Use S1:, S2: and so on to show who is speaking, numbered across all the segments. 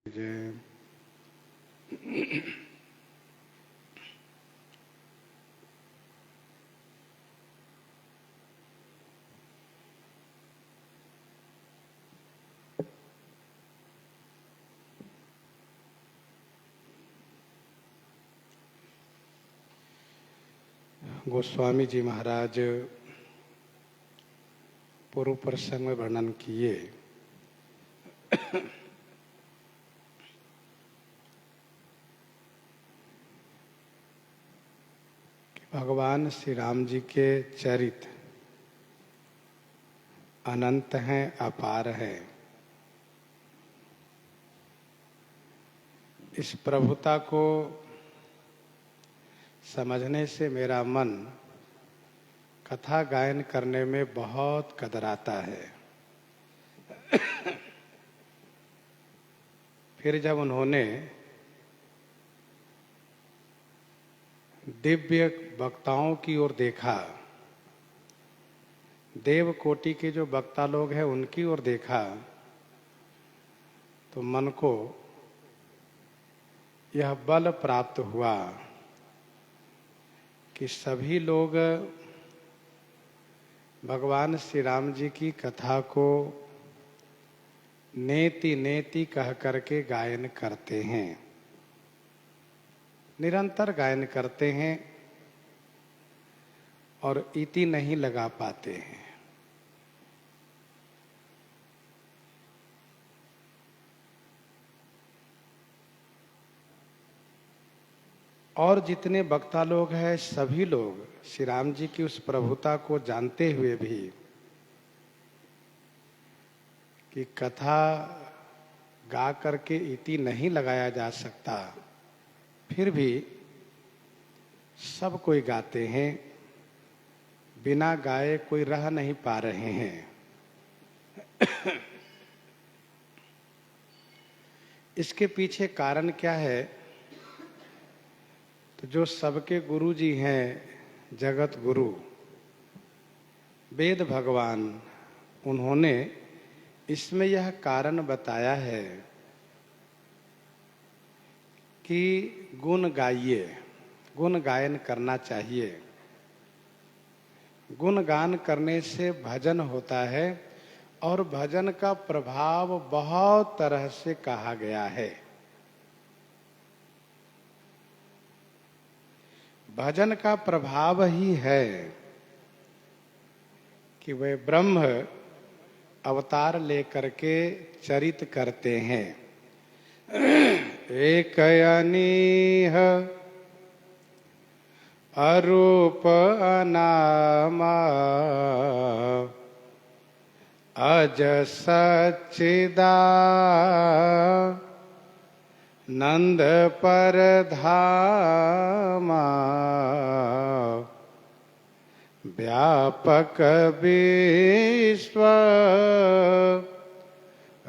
S1: जय। गोस्वामी जी महाराज पूर्व प्रसंग में वर्णन किए भगवान श्री राम जी के चरित्र अनंत हैं, अपार हैं। इस प्रभुता को समझने से मेरा मन कथा गायन करने में बहुत कतराता है। फिर जब उन्होंने दिव्य वक्ताओं की ओर देखा, देव कोटि के जो वक्ता लोग हैं उनकी ओर देखा, तो मन को यह बल प्राप्त हुआ कि सभी लोग भगवान श्री राम जी की कथा को नेति नेति कह करके गायन करते हैं, निरंतर गायन करते हैं और इति नहीं लगा पाते हैं। और जितने वक्ता लोग हैं सभी लोग श्री राम जी की उस प्रभुता को जानते हुए भी कि कथा गा करके इति नहीं लगाया जा सकता, फिर भी सब कोई गाते हैं, बिना गाए कोई रह नहीं पा रहे हैं। इसके पीछे कारण क्या है? तो जो सबके गुरु जी हैं, जगत गुरु वेद भगवान, उन्होंने इसमें यह कारण बताया है कि गुण गाइए, गुण गायन करना चाहिए। गुण गान करने से भजन होता है और भजन का प्रभाव बहुत तरह से कहा गया है। भजन का प्रभाव ही है कि वे ब्रह्म अवतार लेकर के चरित करते हैं। एक अनीह अरूप अनामा अज सच्चिदा नंद पर धामा व्यापक विश्व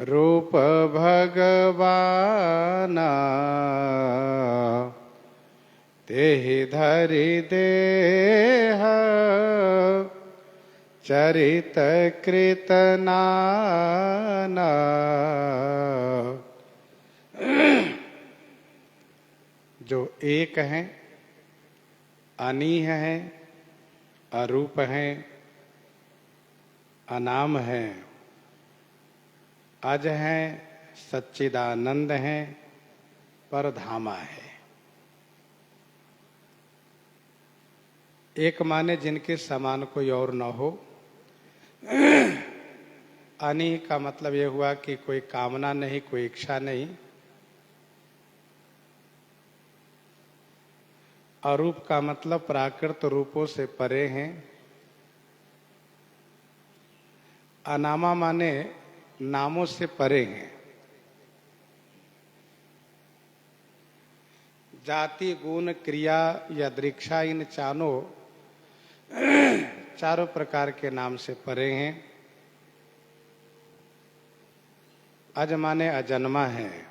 S1: रूप भगवाना तेहि धरि देह चरित कृत नाना। जो एक हैं, अनीह हैं, अरूप हैं, अनाम हैं, अज हैं, सच्चिदानंद हैं, परधामा है। एक माने जिनके समान कोई और न हो। अनीह का मतलब यह हुआ कि कोई कामना नहीं, कोई इच्छा नहीं। अरूप का मतलब प्राकृत रूपों से परे हैं। अनामा माने नामों से परे हैं। जाति गुण क्रिया या दृक्षा इन चारों प्रकार के नाम से परे हैं। अज माने अजन्मा है।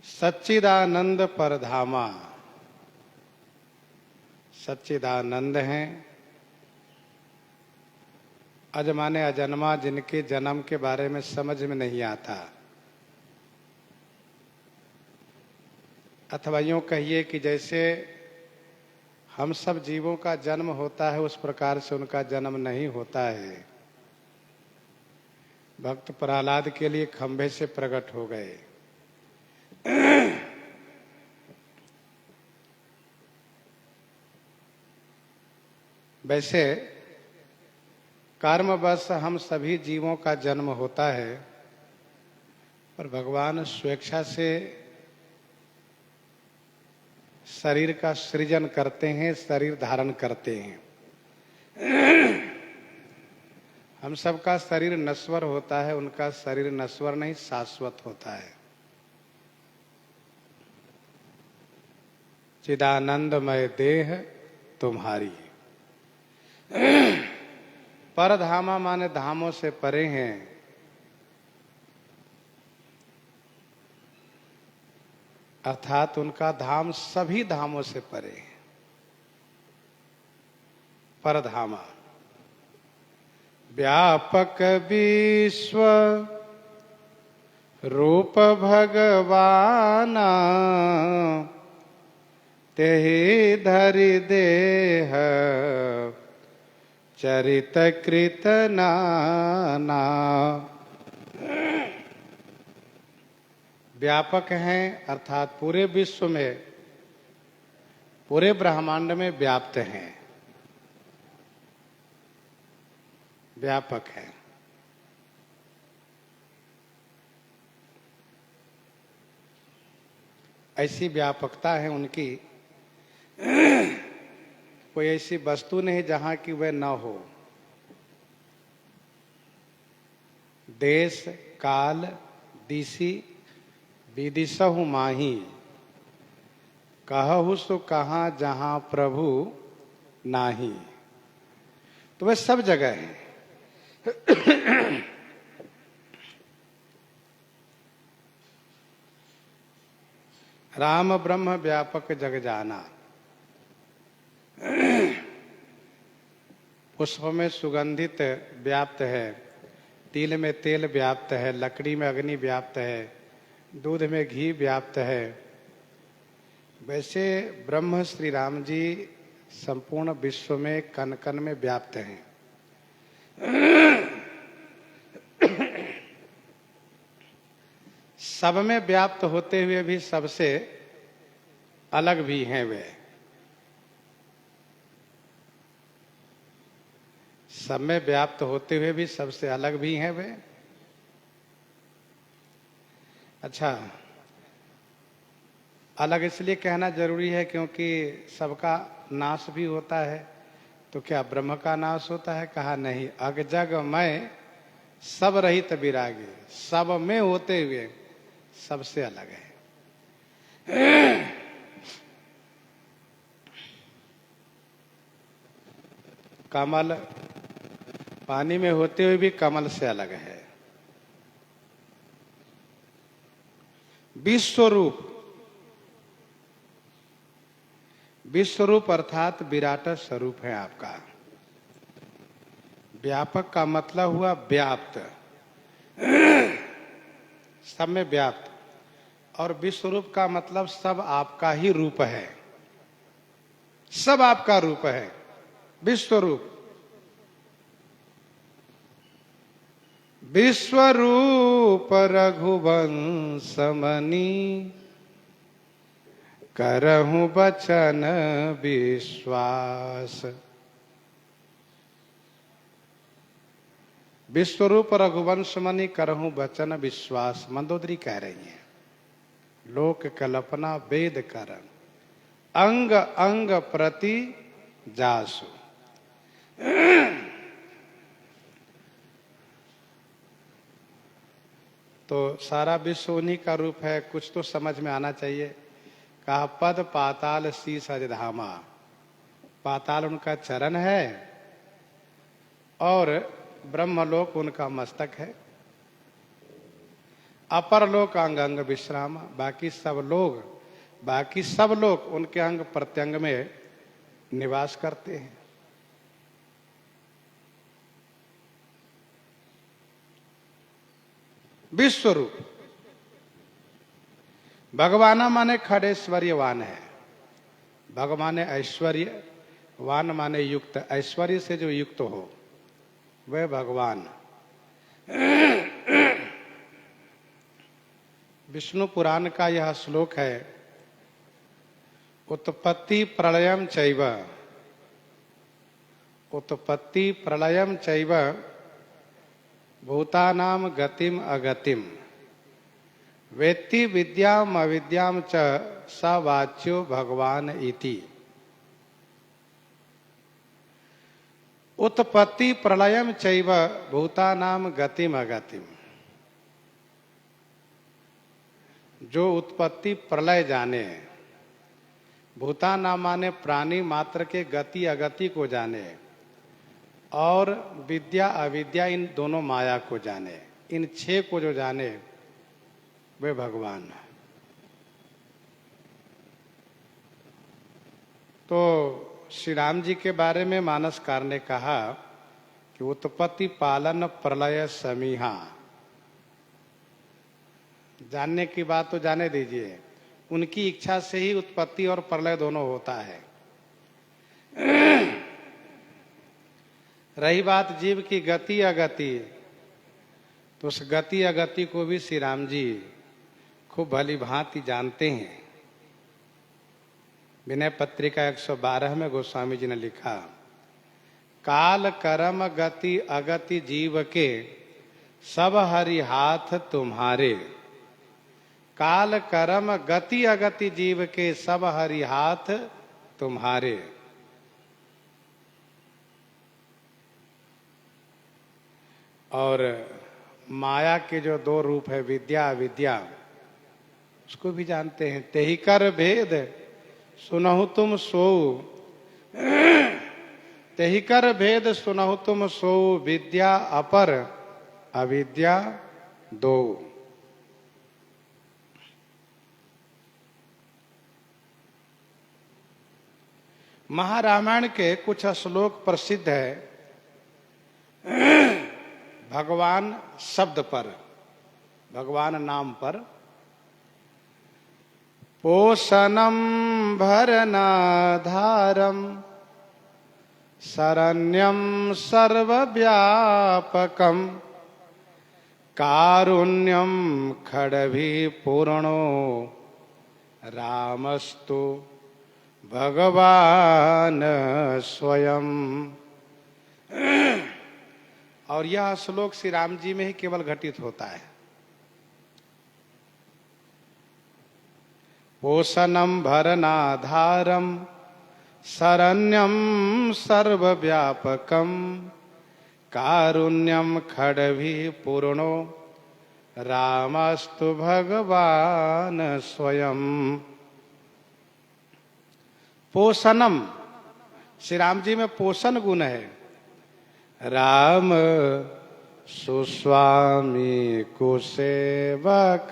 S1: सच्चिदानंद परधामा, सच्चिदानंद हैं, अजमाने अजन्मा जिनके जन्म के बारे में समझ में नहीं आता, अथवा यूं कहिए कि जैसे हम सब जीवों का जन्म होता है उस प्रकार से उनका जन्म नहीं होता है। भक्त प्रहलाद के लिए खंभे से प्रकट हो गए। वैसे कर्मवश हम सभी जीवों का जन्म होता है, पर भगवान स्वेच्छा से शरीर का सृजन करते हैं, शरीर धारण करते हैं। हम सबका शरीर नश्वर होता है, उनका शरीर नश्वर नहीं शाश्वत होता है। चिदानंदमय देह तुम्हारी। परधामा माने धामों से परे हैं। अर्थात उनका धाम सभी धामों से परे है। परधामा व्यापक विश्व रूप भगवाना, तेहि धरि देह चरित कृत नाना। व्यापक हैं अर्थात पूरे विश्व में, पूरे ब्रह्मांड में व्याप्त हैं, व्यापक है। ऐसी व्यापकता है उनकी, कोई ऐसी वस्तु नहीं जहां की वह न हो। देश काल दिशि विदिशहु माही, कहहु सो कहाँ जहां प्रभु नाही। तो वह सब जगह है। राम ब्रह्म व्यापक जग जाना। पुष्प में सुगंधित व्याप्त है, तिल में तेल व्याप्त है, लकड़ी में अग्नि व्याप्त है, दूध में घी व्याप्त है। वैसे ब्रह्म श्री राम जी संपूर्ण विश्व में कण कण में व्याप्त हैं। सब में व्याप्त होते हुए भी सबसे अलग भी हैं वे। सब में व्याप्त होते हुए भी सबसे अलग भी हैं वे। अच्छा, अलग इसलिए कहना जरूरी है क्योंकि सबका नाश भी होता है। तो क्या ब्रह्म का नाश होता है? कहा नहीं। अग जग मैं सब रहित विरागी, सब में होते हुए सबसे अलग है। कमल पानी में होते हुए भी कमल से अलग है। विश्वरूप, विश्वरूप अर्थात विराट स्वरूप है आपका। व्यापक का मतलब हुआ व्याप्त, सब में व्याप्त। और विश्वरूप का मतलब सब आपका ही रूप है, सब आपका रूप है विश्वरूप। विश्वरूप रघुवंश मणि, करहु बचन विश्वास। विश्वरूप रघुवंश मणि, करहु बचन विश्वास। मंदोदरी कह रही हैं, लोक कल्पना वेद करन, अंग अंग प्रति जासु। तो सारा विश्व उन्हीं का रूप है, कुछ तो समझ में आना चाहिए। कहा पद पाताल शीस अजधामा, पाताल उनका चरण है और ब्रह्मलोक उनका मस्तक है। अपर लोक अंग अंग विश्राम, बाकी सब लोग उनके अंग प्रत्यंग में निवास करते हैं। विश्व रूप। भगवाना माने खड़ेश्वर्यवान है। भगवान ऐश्वर्यवान माने युक्त, ऐश्वर्य से जो युक्त हो वह भगवान। विष्णु पुराण का यह श्लोक है, उत्पत्ति प्रलयम चैव, उत्पत्ति प्रलयम चैव भूतानाम गतिम अगतिम वेत्ति विद्याम अविद्याम च स वाच्यो भगवान इति। उत्पत्ति प्रलयम चैव भूतानाम गतिम अगतिम, जो उत्पत्ति प्रलय जाने, भूतानाम माने प्राणी मात्र के गति अगति को जाने, और विद्या अविद्या इन दोनों माया को जाने, इन 6 को जो जाने वे भगवान है। तो श्री राम जी के बारे में मानसकार ने कहा कि उत्पत्ति पालन प्रलय समीहा। जानने की बात तो जाने दीजिए, उनकी इच्छा से ही उत्पत्ति और प्रलय दोनों होता है। रही बात जीव की गति अगति, तो उस गति अगति को भी श्री राम जी खूब भली भांति जानते हैं। विनय पत्रिका 112 में गोस्वामी जी ने लिखा, काल कर्म गति अगति जीव के सब हरि हाथ तुम्हारे। काल कर्म गति अगति जीव के सब हरि हाथ तुम्हारे। और माया के जो 2 रूप है, विद्या अविद्या, उसको भी जानते हैं। तेहि कर भेद सुनहु तुम सोऊ, तेहि कर भेद सुनहु तुम सोऊ, विद्या अपर अविद्या दो। महारामायण के कुछ श्लोक प्रसिद्ध है भगवान शब्द पर, भगवान नाम पर। पोषणम भरनाधारम शरण्यम सर्वव्यापकम कारुण्यम खड़भी पूर्णो रामस्तु भगवान स्वयं। और यह श्लोक श्री राम जी में ही केवल घटित होता है। पोषणम भरनाधारम शरण्यम सर्वव्यापकम कारुण्यम खड़भी पूर्णो रामस्तु भगवान स्वयं। पोषणम, श्री राम जी में पोषण गुण है। राम सुस्वामी कुसेवक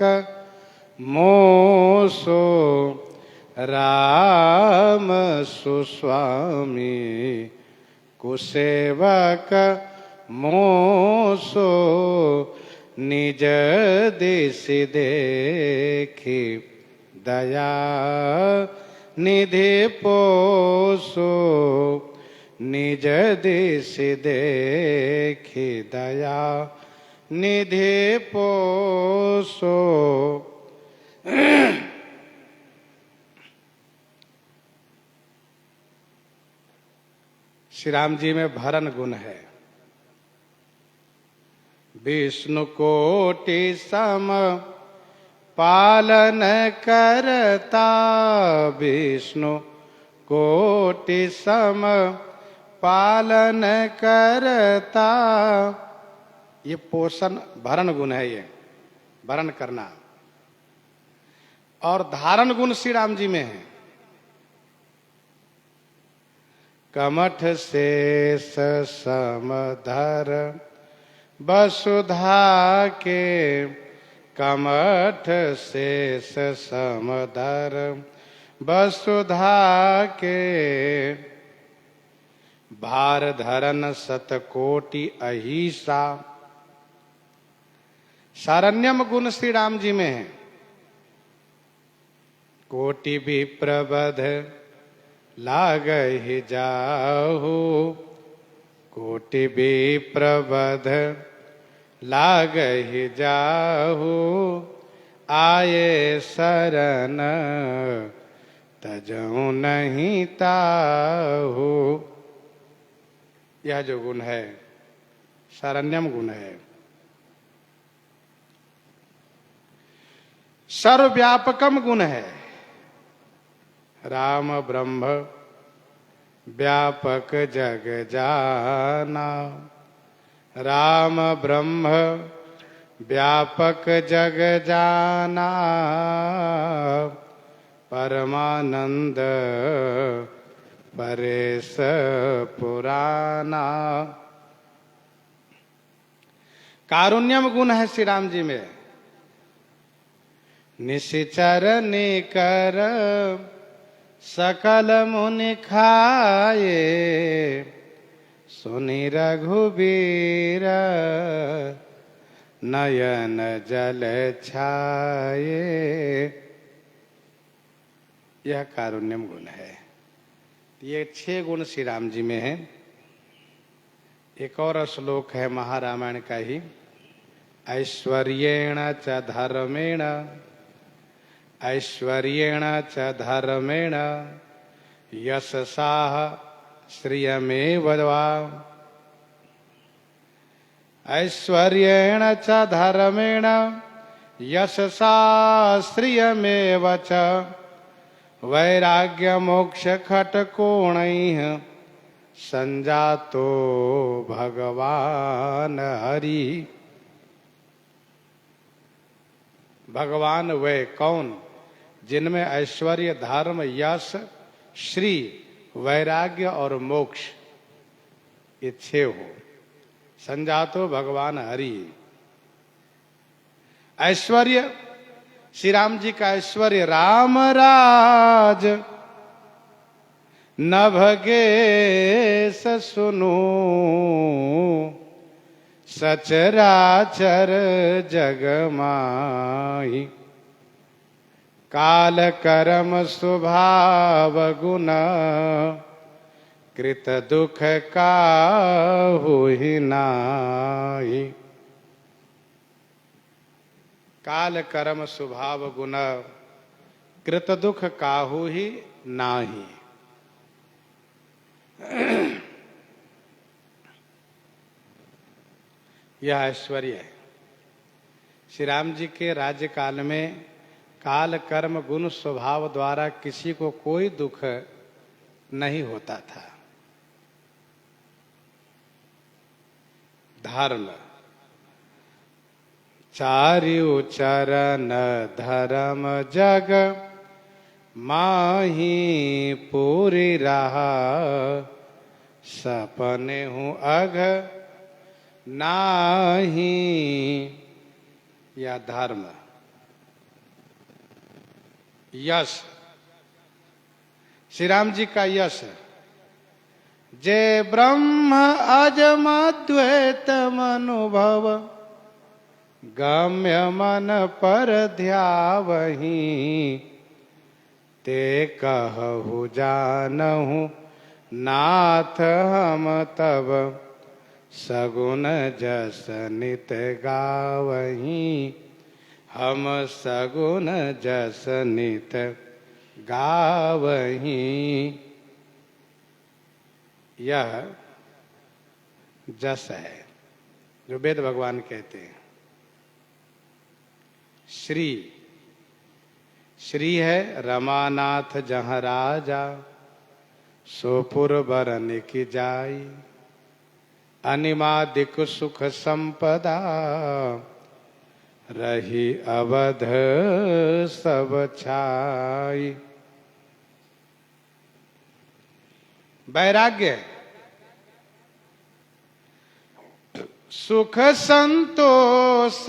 S1: मोसो, राम सुस्वामी कुसेवक मोसो, निज देश देखी दया निधि पोसो, निज देश देखी दया निधि पोसो। श्री राम जी में भरण गुण है। विष्णु कोटि सम पालन करता, विष्णु कोटि सम पालन करता। ये पोषण भरण गुण है, ये भरण करना। और धारण गुण श्री राम जी में है। कमठ शेष समधर वसुधा के, कमठ शेष समधर वसुधा के, भार धरन सतकोटि अहिसा, सारण्यम गुण श्री राम जी में है। कोटि भी प्रबध लागहि जाहु, कोटि भी प्रबध लागहि जाहु, आये शरण तजहु नहीं ताहु। यह जो गुण है सारण्यम गुण है। सर्वव्यापकम गुण है। राम ब्रह्म व्यापक जग जाना, राम ब्रह्म व्यापक जग जाना, परमानंद परेश पुराना। कारुण्यम गुण है श्री राम जी में। निशिचर निकर सकल मुनि खाए, सुनि रघुबीर नयन जल छाए। यह कारुण्यम गुण है। ये 6 गुण श्री राम जी में है। एक और श्लोक है महारामायण का ही। ऐश्वर्येण च धर्मेण, ऐश्वर्येण च धर्मेण, यशसा श्रियमेव वा। ऐश्वर्येण च धर्मेण, यशसा श्रियमेव च, वैराग्य मोक्ष खटकोणैः संजातो भगवान हरि। भगवान वे कौन जिनमें ऐश्वर्य धर्म यश श्री वैराग्य और मोक्ष ये 6 हो। संजातो भगवान हरि। ऐश्वर्य श्री राम जी का ऐश्वर्य राम राज नभगे सुनु, सचराचर जग माही। काल कर्म स्वभाव गुण, कृत दुख काहु ही नाहि। काल कर्म स्वभाव गुण, कृत दुख काहु ही नाही। यह ऐश्वर्य है। श्री राम जी के राज्य काल में काल कर्म गुण स्वभाव द्वारा किसी को कोई दुख नहीं होता था। धर्म चारिउ चरण धर्म जग, माही पूरी रहा, सपने हूँ अघ नाही। या धर्म यश श्री राम जी का यश। जय ब्रह्म अजम द्वैत अनुभव, गम्य मन पर ध्यावही। ते कहु जानहु नाथ हम तब, सगुन जस नित गावही। हम सगुन जस नित गावही। यह जस है जो वेद भगवान कहते हैं। श्री श्री है रमानाथ जहाँ राजा, सोपुर बरन की जाई। अनिमादिक सुख संपदा, रही अवध सब छाई। वैराग्य सुख संतोष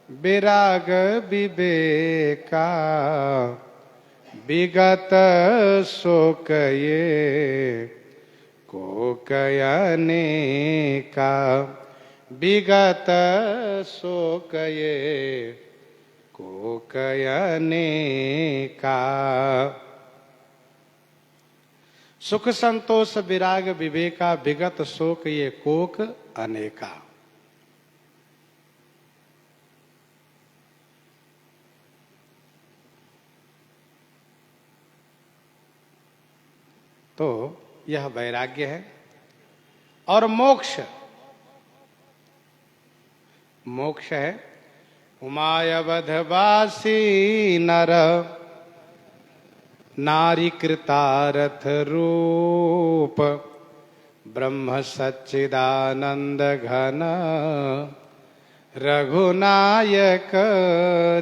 S1: विराग विवेका, विगत शोक ये को कयने का। विगत शोक ये कोकयने का। सुख संतोष विराग विवेका विगत शोक ये कोक अनेका। तो यह वैराग्य है। और मोक्ष, मोक्ष है उमायवधवासी नर नारी कृतारथ रूप ब्रह्म सच्चिदानंद घन रघुनायक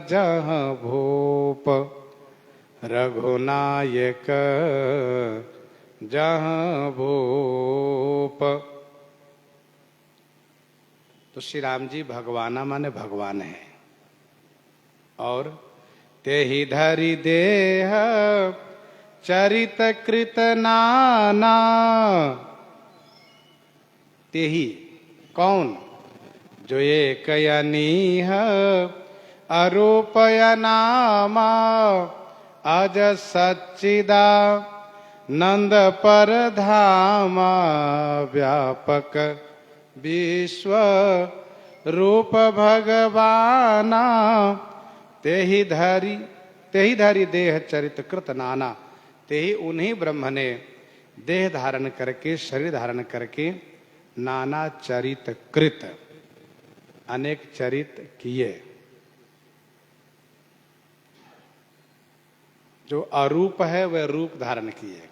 S1: जहाँ भूप रघुनायक जहाँ भूप। तो श्री राम जी भगवाना माने भगवान है। और ते ही धरि देह चरित कृत नाना। ते ही कौन? जो एक अनीह अरूपय नामा अज सच्चिदा नंद पर धामा व्यापक विश्व रूप भगवाना। ते ही धरि देह चरित कृत नाना। ते ही उन्हीं ब्रह्म ने देह धारण करके शरीर धारण करके नाना चरित कृत अनेक चरित किए। जो अरूप है वह रूप धारण किए,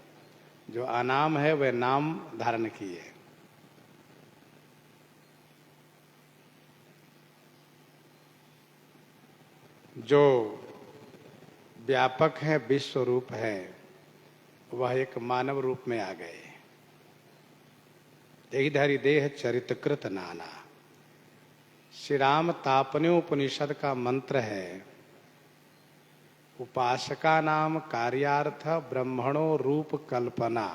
S1: जो अनाम है वह नाम धारण किए। जो व्यापक है विश्व रूप है वह एक मानव रूप में आ गए। यही धरि देह चरितकृत नाना। श्री राम तापन्य उपनिषद का मंत्र है। उपासका नाम कार्यार्थ ब्रह्मणो रूप कल्पना।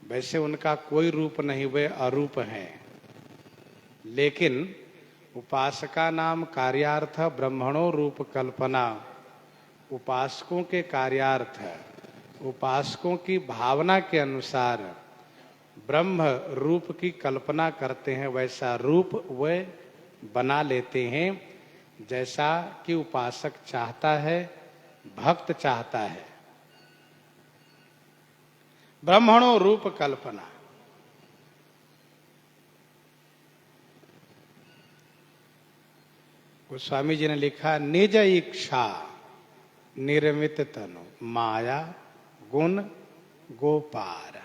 S1: वैसे उनका कोई रूप नहीं, वे अरूप हैं, लेकिन उपासका नाम कार्यार्थ ब्रह्मणो रूप कल्पना। उपासकों के कार्यार्थ, उपासकों की भावना के अनुसार ब्रह्म रूप की कल्पना करते हैं। वैसा रूप वे बना लेते हैं जैसा कि उपासक चाहता है, भक्त चाहता है। ब्रह्मणो रूप कल्पना। गोस्वामी जी ने लिखा, निज इच्छा निर्मित तनु माया गुण गोपार।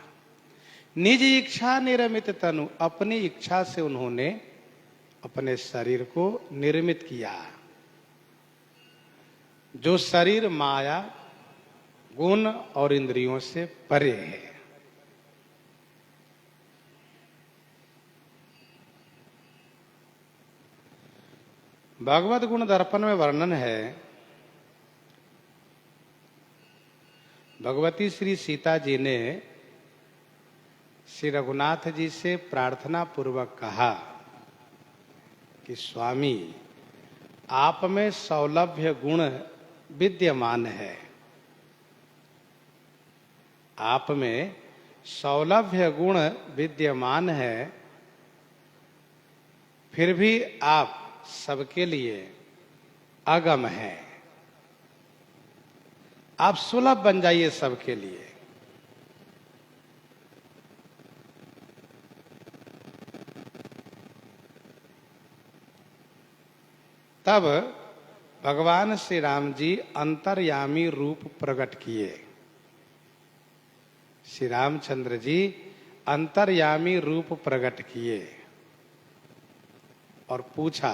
S1: निज इच्छा निर्मित तनु, अपनी इच्छा से उन्होंने अपने शरीर को निर्मित किया। जो शरीर माया गुण और इंद्रियों से परे है। भगवत गुण दर्पण में वर्णन है, भगवती श्री सीता जी ने श्री रघुनाथ जी से प्रार्थना पूर्वक कहा कि स्वामी आप में सौलभ्य गुण विद्यमान है। आप में सौलभ्य गुण विद्यमान है, फिर भी आप सबके लिए अगम हैं। आप सुलभ बन जाइए सबके लिए। तब भगवान श्री राम जी अंतर्यामी रूप प्रकट किए। श्री रामचंद्र जी अंतर्यामी रूप प्रकट किए और पूछा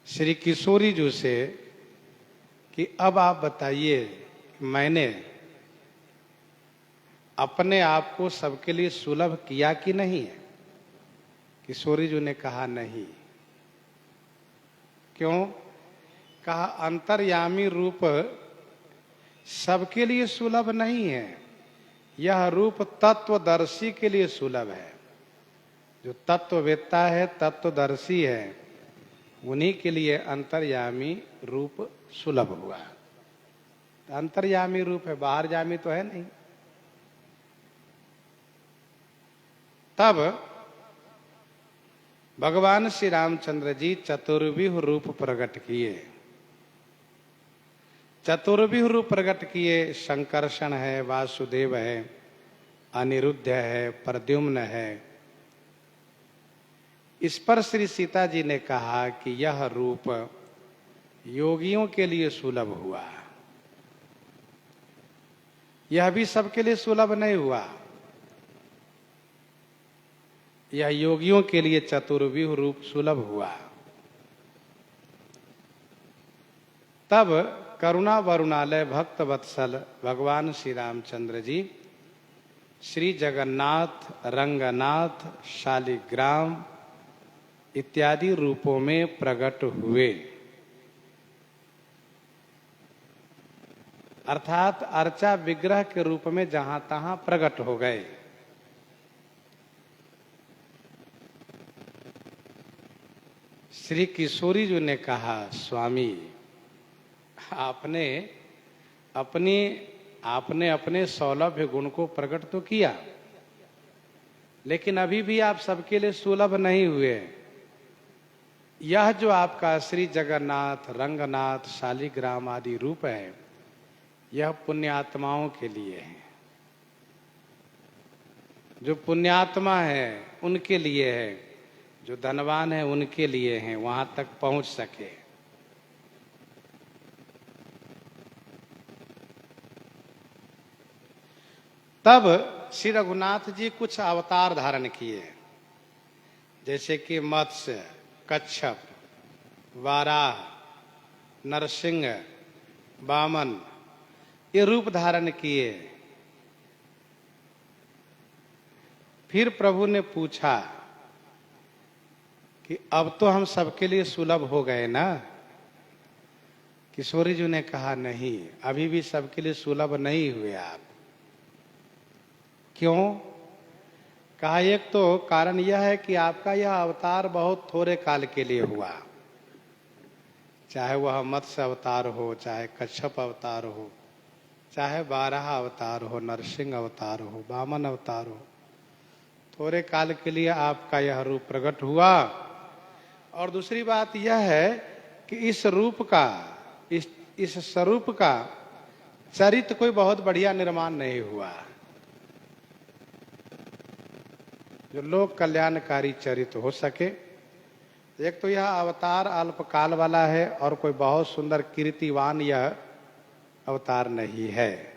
S1: श्री किशोरी जी से कि अब आप बताइए, मैंने अपने आप को सबके लिए सुलभ किया कि नहीं है? किशोरी जी ने कहा नहीं। क्यों? कहा अंतर्यामी रूप सबके लिए सुलभ नहीं है। यह रूप तत्वदर्शी के लिए सुलभ है। जो तत्ववेत्ता है, तत्वदर्शी है, उन्हीं के लिए अंतर्यामी रूप सुलभ हुआ। अंतर्यामी रूप है, बाहर जामी तो है नहीं। तब भगवान श्री रामचंद्र जी चतुर्व्यूह रूप प्रकट किए। चतुर्व्यूह रूप प्रकट किए। शंकर्षण है, वासुदेव है, अनिरुद्ध है, प्रद्युम्न है। इस पर श्री सीता जी ने कहा कि यह रूप योगियों के लिए सुलभ हुआ, यह भी सबके लिए सुलभ नहीं हुआ। यह योगियों के लिए चतुर्व्यूह रूप सुलभ हुआ। तब करुणा वरुणालय भक्त वत्सल भगवान श्री रामचंद्र जी श्री जगन्नाथ, रंगनाथ, शालिग्राम इत्यादि रूपों में प्रकट हुए। अर्थात अर्चा विग्रह के रूप में जहां तहां प्रकट हो गए। श्री किशोरी जी ने कहा, स्वामी आपने अपने सौलभ्य गुण को प्रकट तो किया, लेकिन अभी भी आप सबके लिए सुलभ नहीं हुए। यह जो आपका श्री जगन्नाथ, रंगनाथ, शालिग्राम आदि रूप है, यह पुण्यात्माओं के लिए है। जो पुण्यात्मा है उनके लिए है, जो धनवान है उनके लिए है, वहां तक पहुंच सके। तब श्री रघुनाथ जी कुछ अवतार धारण किए, जैसे कि मत्स्य, कच्छप, वाराह, नरसिंह, वामन, ये रूप धारण किए। फिर प्रभु ने पूछा कि अब तो हम सबके लिए सुलभ हो गए ना? किशोरी जी ने कहा, नहीं, अभी भी सबके लिए सुलभ नहीं हुए आप। क्यों? कहा, एक तो कारण यह है कि आपका यह अवतार बहुत थोड़े काल के लिए हुआ। चाहे वह मत्स्य अवतार हो, चाहे कच्छप अवतार हो, चाहे बारह अवतार हो, नरसिंह अवतार हो, वामन अवतार हो, थोड़े काल के लिए आपका यह रूप प्रकट हुआ। और दूसरी बात यह है कि इस रूप का, इस स्वरूप का चरित्र कोई बहुत बढ़िया निर्माण नहीं हुआ, जो लोक कल्याणकारी चरित्र हो सके। एक तो यह अवतार अल्पकाल वाला है और कोई बहुत सुंदर कीर्तिवान यह अवतार नहीं है।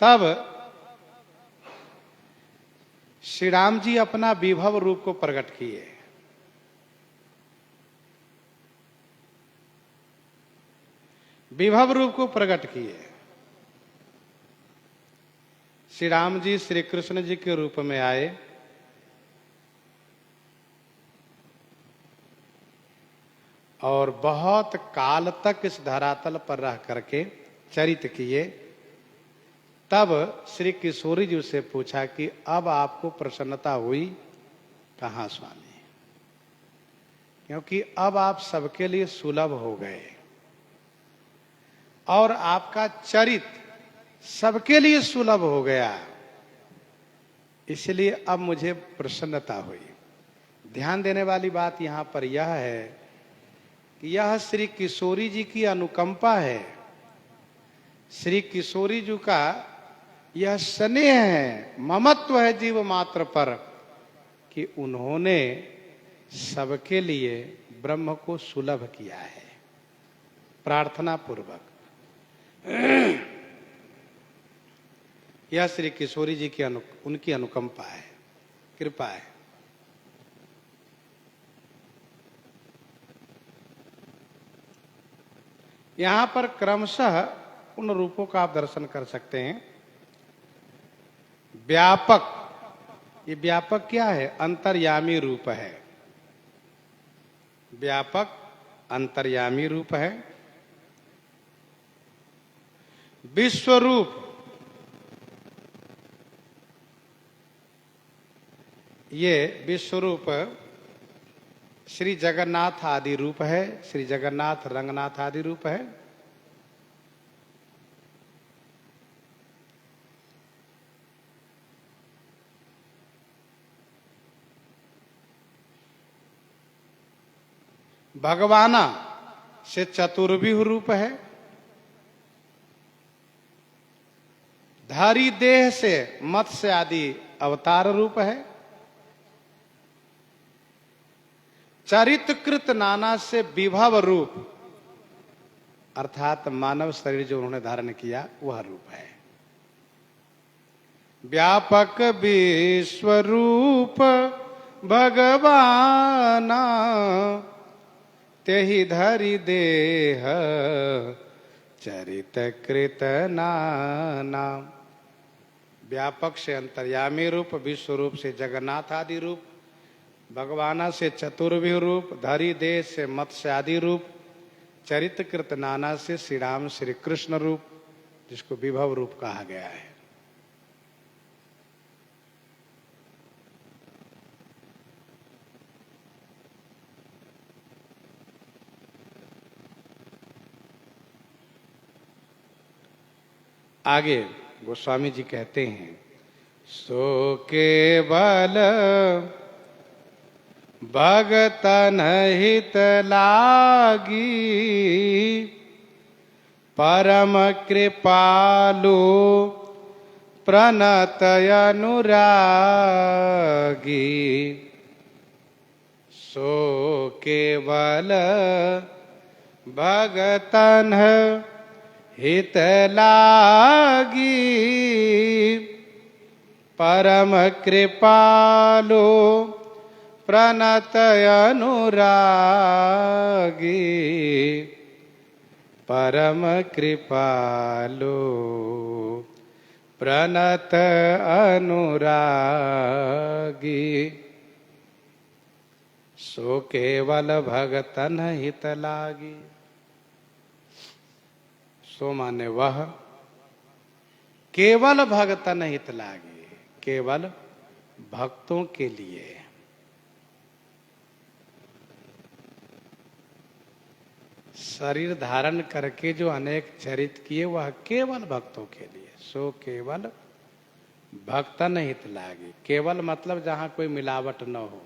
S1: तब श्री राम जी अपना विभव रूप को प्रकट किए। विभव रूप को प्रकट किए। श्री राम जी श्री कृष्ण जी के रूप में आए। और बहुत काल तक इस धरातल पर रह करके चरित किए। तब श्री किशोरी जी से पूछा कि अब आपको प्रसन्नता हुई? कहाँ स्वामी, क्योंकि अब आप सबके लिए सुलभ हो गए और आपका चरित्र सबके लिए सुलभ हो गया, इसलिए अब मुझे प्रसन्नता हुई। ध्यान देने वाली बात यहां पर यह है कि यह श्री किशोरी जी की अनुकंपा है। श्री किशोरी जी का यह स्नेह है, ममत्व है जीव मात्र पर, कि उन्होंने सबके लिए ब्रह्म को सुलभ किया है प्रार्थना पूर्वक। यह श्री किशोरी जी की उनकी अनुकंपा है, कृपा है। यहां पर क्रमशः उन रूपों का आप दर्शन कर सकते हैं। व्यापक, ये व्यापक क्या है? अंतर्यामी रूप है। व्यापक अंतर्यामी रूप है। विश्व रूप ये विश्व रूप श्री जगन्नाथ आदि रूप है, श्री जगन्नाथ रंगनाथ आदि रूप है। भगवाना से चतुर्विह रूप है। धारी देह से मत्स्य आदि अवतार रूप है। चरितकृत नाना से विभव रूप अर्थात मानव शरीर जो उन्होंने धारण किया वह रूप है। व्यापक विश्व रूप भगवाना तेहि धरि देह चरित कृत नाना। व्यापक से अंतर्यामी रूप, विश्व रूप से जगन्नाथ आदि रूप, भगवाना से चतुर्विह रूप, धरि देह से मत्स्य आदि रूप, चरितकृत नाना से श्री राम श्री कृष्ण रूप, जिसको विभव रूप कहा गया है। आगे गोस्वामी जी कहते हैं, सो केवल भगतन हित लागी परम कृपालु प्रणत अनुरागी। सो केवल भगतन हित लागी परम कृपालु प्रणत अनुरागी। परम कृपालु प्रणत अनुरागी। सो केवल भगतन हित लागी। सो माने वह, केवल भगतन हित लागी, केवल भक्तों के लिए। शरीर धारण करके जो अनेक चरित किए वह केवल भक्तों के लिए। सो केवल भक्तन हित लागी। केवल मतलब जहां कोई मिलावट न हो,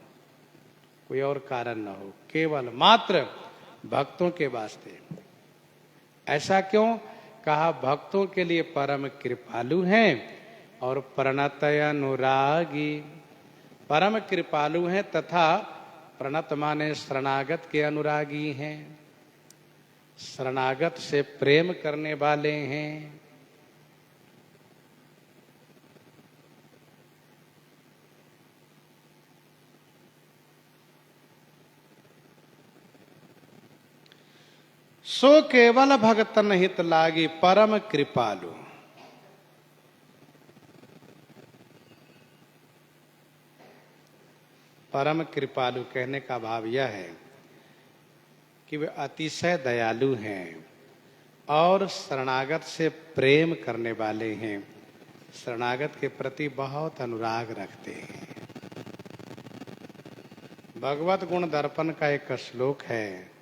S1: कोई और कारण न हो, केवल मात्र भक्तों के वास्ते। ऐसा क्यों कहा? भक्तों के लिए परम कृपालु हैं और प्रणत अनुरागी। परम कृपालु हैं तथा प्रणत माने शरणागत के अनुरागी हैं, शरणागत से प्रेम करने वाले हैं। सो केवल भगतन हित लागी परम कृपालु। परम कृपालु कहने का भाव यह है कि वे अतिशय दयालु हैं और शरणागत से प्रेम करने वाले हैं, शरणागत के प्रति बहुत अनुराग रखते हैं। भगवत गुण दर्पण का एक श्लोक है,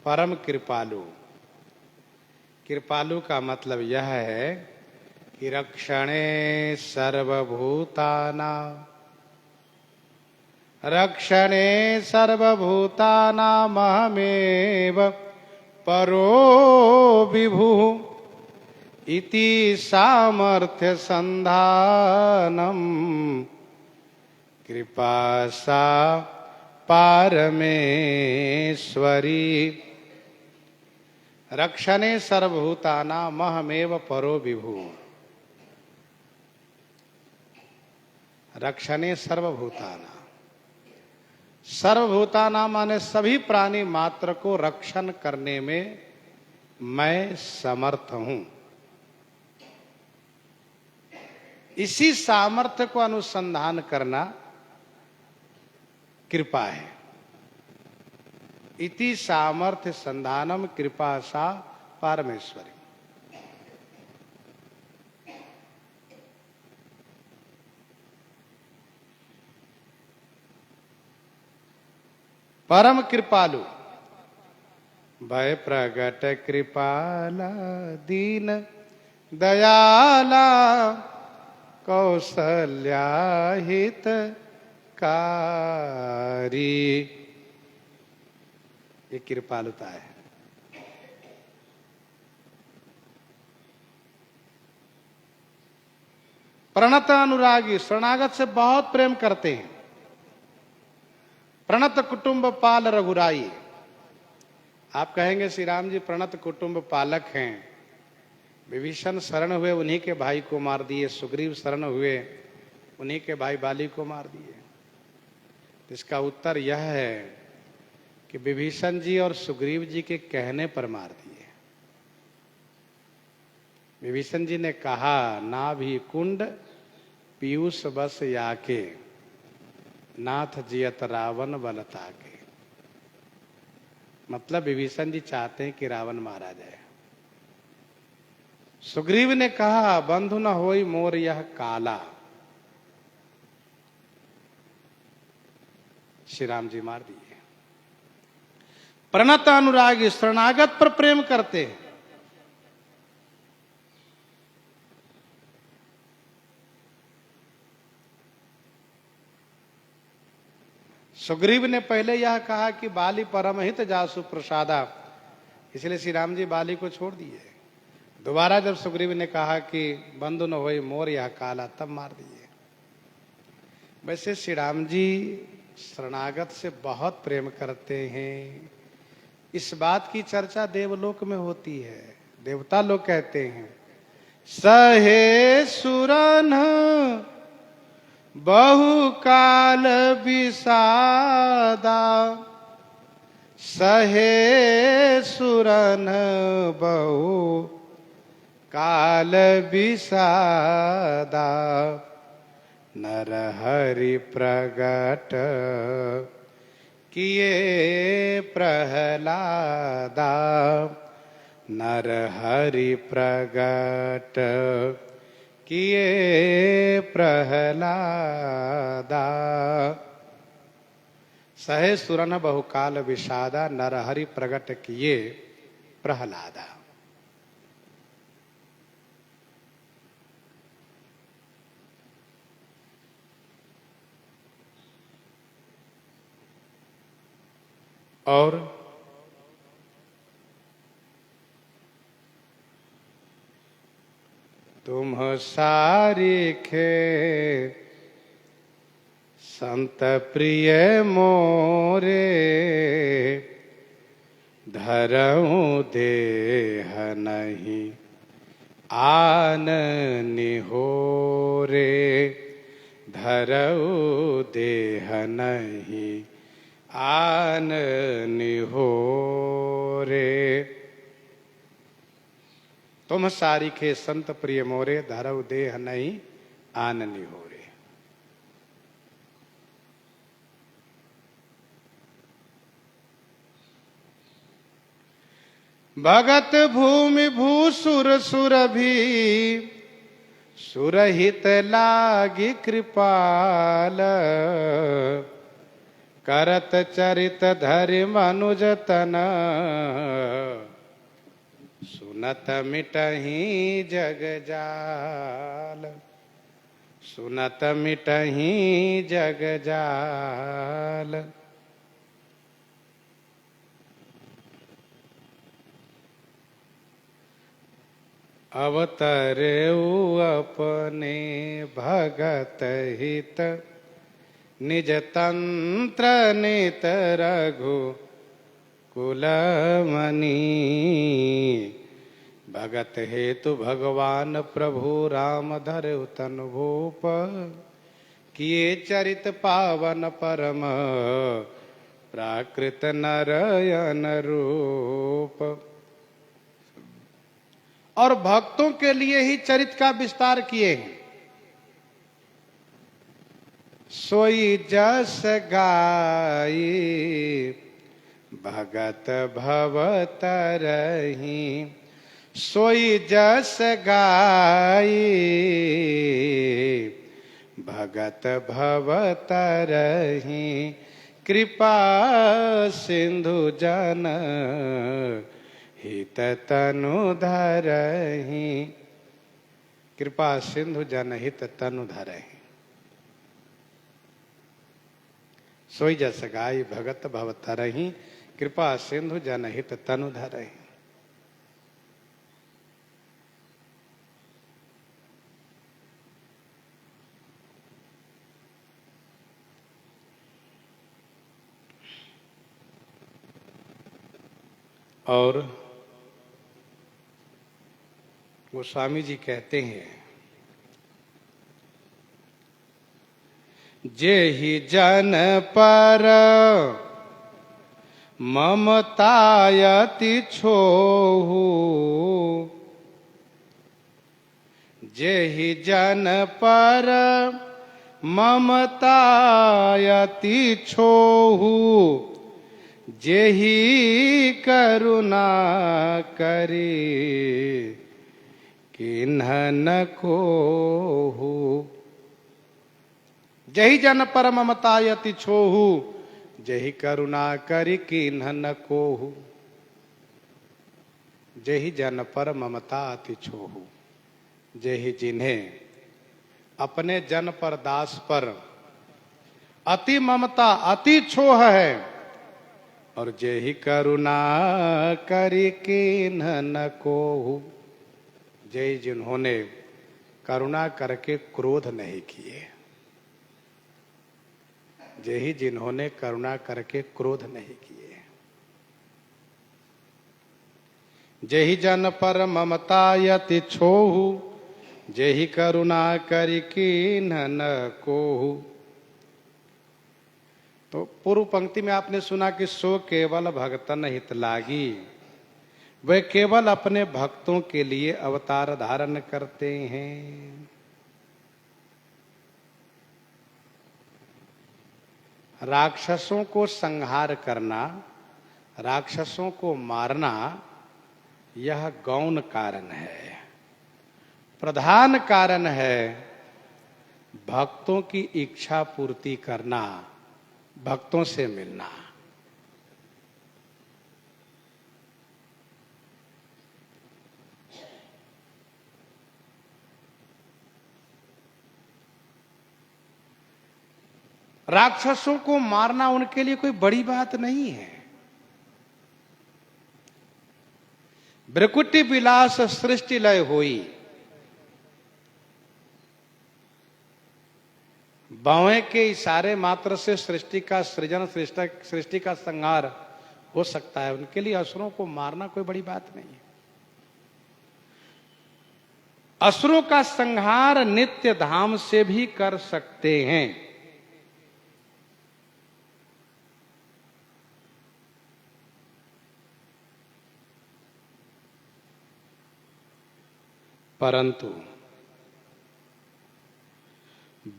S1: परम कृपालु। कृपालु का मतलब यह है कि रक्षणे सर्वभूतानां, रक्षणे सर्वभूतानामहमेव परो विभुः इति सामर्थ्य संधानम कृपा सा पारमेश्वरी। रक्षणे सर्वभूतानां अहमेव परो विभुः। रक्षणे सर्वभूतानां, सर्वभूतानां माने सभी प्राणी मात्र को रक्षण करने में मैं समर्थ हूं। इसी सामर्थ्य को अनुसंधान करना कृपा है। इति सामर्थ्य संधानम कृपा सा पारमेश्वरी। परम कृपालु भय प्रगट कृपाला दीन दयाला कौशल्या हित कारी। ये कृपालुता है। प्रणत अनुरागी शरणागत से बहुत प्रेम करते हैं। प्रणत कुटुंब पाल रघुराई। आप कहेंगे श्री राम जी प्रणत कुटुंब पालक हैं, विभीषण शरण हुए उन्हीं के भाई को मार दिए, सुग्रीव शरण हुए उन्हीं के भाई बाली को मार दिए। इसका उत्तर यह है कि विभीषण जी और सुग्रीव जी के कहने पर मार दिए। विभीषण जी ने कहा ना भी कुंड पीयूष बस याके नाथ जियत रावण बलता के। मतलब विभीषण जी चाहते हैं कि रावण मारा जाए। सुग्रीव ने कहा बंधु न होई मोर यह काला। श्री राम जी मार दिए। प्रणत अनुरागी शरणागत पर प्रेम करते हैं। सुग्रीव ने पहले यह कहा कि बाली परमहित जासु प्रसादा, इसलिए श्री राम जी बाली को छोड़ दिए। दोबारा जब सुग्रीव ने कहा कि बंधु न होई मोर यह काला, तब मार दिए। वैसे श्री राम जी शरणागत से बहुत प्रेम करते हैं। इस बात की चर्चा देवलोक में होती है। देवता लोग कहते हैं सहे सुरन बहु काल विषादा, सहे सुरन बहु काल विषादा, नर हरि प्रगट किए प्रहलादा, नर हरि प्रगट किए प्रहलादा। सहे सुरन बहुकाल विषादा, नर हरि प्रगट किए प्रहलादा। और तुम सारिखे संत प्रिय मोरे, धरऊं देह नहीं आन निहोरे, धरऊं देह नहीं आन निहोरे। तुम सारिखे संत प्रिय मोरे, धरऊ देह नहीं आन निहोरे। भगत भूमि भूसुर सुर भी, सुरहित लागी कृपाल, करत चरित धरि मनुज तन, सुनत मिटहि जग जाल, सुनत मिटहि जग जाल। अवतरेउ अपने भगत हित, निज तंत्र नित रघु कुलमणि, भगत हेतु भगवान प्रभु राम धरउ तनु भूप, किए चरित पावन परम प्राकृत नरयन रूप। और भक्तों के लिए ही चरित का विस्तार किए हैं। सोई जस गाई भगत भवतरहि। सोई जस गाई भगत भवतरहि। कृपा सिंधु जन हित तनु धरहि। कृपा सिंधु जन हित तनु धरहि। सोई जस गाई भगत भवतरहि। कृपा सिंधु जन हित तनु धरहि। और गोस्वामी जी कहते हैं, जेहि जन पर ममतायति छोहु। जेहि जन पर ममतायति छोहु। जेहि करुणा करी किन्ह न कोहु। जहि जन पर ममतायति छोहु। जहि करुणा करी किन्ह न कोहु। जहि जन पर ममता अति छोहु। जहि जिन्हें अपने जन पर दास पर अति ममता अति छोह है, और जेहि करुणा करी किन्ह न कोहु। जय जिन्होंने करुणा करके क्रोध नहीं किए। जेहि जिन्होंने करुणा करके क्रोध नहीं किए। जेहि जन पर ममतायति छोहु। जेहि करुणा करी किन्ह न कोहु। तो पूर्व पंक्ति में आपने सुना कि सो केवल भगतन हित लागी। वे केवल अपने भक्तों के लिए अवतार धारण करते हैं। राक्षसों को संहार करना, राक्षसों को मारना, यह गौण कारण है। प्रधान कारण है भक्तों की इच्छा पूर्ति करना, भक्तों से मिलना। राक्षसों को मारना उनके लिए कोई बड़ी बात नहीं है। भृकुटि विलास सृष्टि लय होई। बाएं के इशारे मात्र से सृष्टि का सृजन, सृष्टि का संहार हो सकता है। उनके लिए असुरों को मारना कोई बड़ी बात नहीं है। असुरों का संहार नित्य धाम से भी कर सकते हैं। परंतु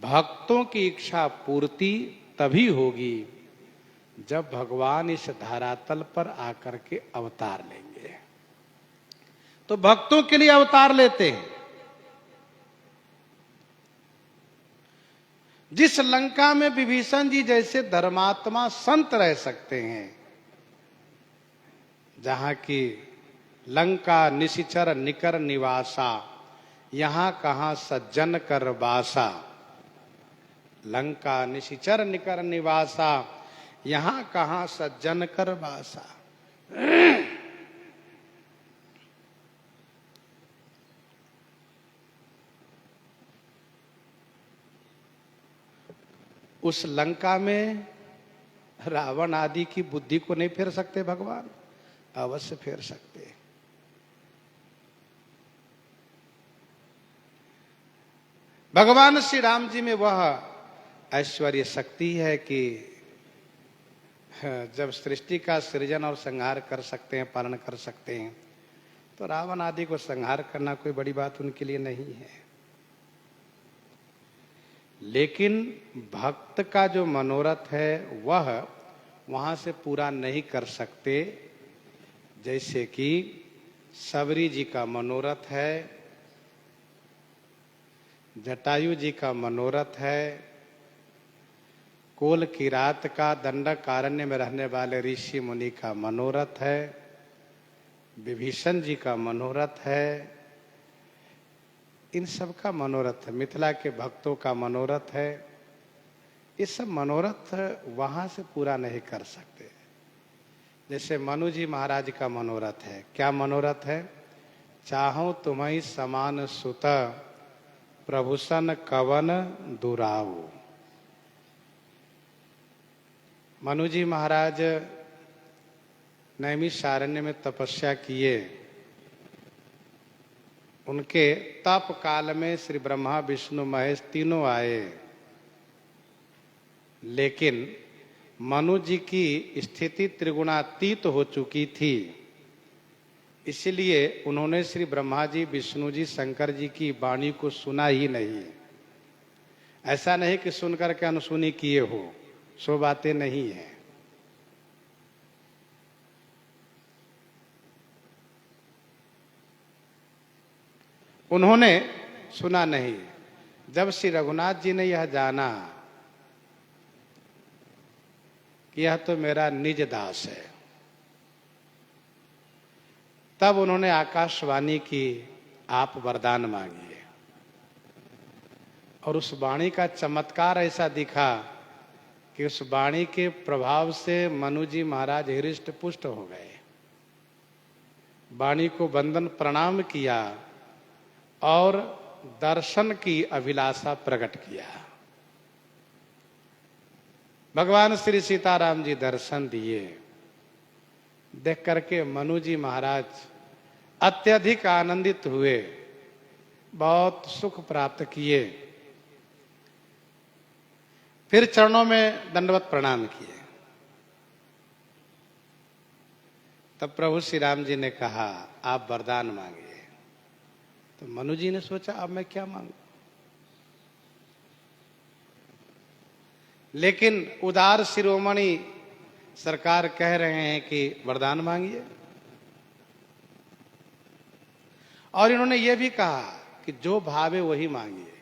S1: भक्तों की इच्छा पूर्ति तभी होगी जब भगवान इस धरातल पर आकर के अवतार लेंगे। तो भक्तों के लिए अवतार लेते हैं। जिस लंका में विभीषण जी जैसे धर्मात्मा संत रह सकते हैं, जहां की लंका निशिचर निकर निवासा, यहां कहां सज्जन कर वासा। लंका निशिचर निकर निवासा, यहां कहां सज्जन कर वासा। उस लंका में रावण आदि की बुद्धि को नहीं फेर सकते भगवान? अवश्य फेर सकते। भगवान श्री राम जी में वह ऐश्वर्य शक्ति है कि जब सृष्टि का सृजन और संहार कर सकते हैं, पालन कर सकते हैं, तो रावण आदि को संहार करना कोई बड़ी बात उनके लिए नहीं है। लेकिन भक्त का जो मनोरथ है वह वहां से पूरा नहीं कर सकते। जैसे कि सबरी जी का मनोरथ है, जटायु जी का मनोरथ है, कोल किरात का दंडक कारण्य में रहने वाले ऋषि मुनि का मनोरथ है, विभीषण जी का मनोरथ है, इन सब का मनोरथ है, मिथिला के भक्तों का मनोरथ है। ये सब मनोरथ वहां से पूरा नहीं कर सकते। जैसे मनु जी महाराज का मनोरथ है, क्या मनोरथ है? चाहो तुम्हें समान सुत प्रभुसन कवन दुराओ। मनु जी महाराज नैमिषारण्य में तपस्या किए। उनके तप काल में श्री ब्रह्मा विष्णु महेश तीनों आए, लेकिन मनु जी की स्थिति त्रिगुणातीत हो चुकी थी। इसलिए उन्होंने श्री ब्रह्मा जी, विष्णु जी, शंकर जी की वाणी को सुना ही नहीं। ऐसा नहीं कि सुनकर के अनसुनी किए हो, सो बातें नहीं है। उन्होंने सुना नहीं। जब श्री रघुनाथ जी ने यह जाना कि यह तो मेरा निज दास है, तब उन्होंने आकाशवाणी की, आप वरदान मांगिए। और उस वाणी का चमत्कार ऐसा दिखा कि उस वाणी के प्रभाव से मनु जी महाराज हृष्ट पुष्ट हो गए। वाणी को वंदन प्रणाम किया और दर्शन की अभिलाषा प्रकट किया। भगवान श्री सीताराम जी दर्शन दिए। देख करके मनु जी महाराज अत्यधिक आनंदित हुए, बहुत सुख प्राप्त किए। फिर चरणों में दंडवत प्रणाम किए। तब प्रभु श्री राम जी ने कहा, आप वरदान मांगिए। तो मनु जी ने सोचा, अब मैं क्या मांगू? लेकिन उदार शिरोमणि सरकार कह रहे हैं कि वरदान मांगिए। और इन्होंने यह भी कहा कि जो भावे वही मांगिए।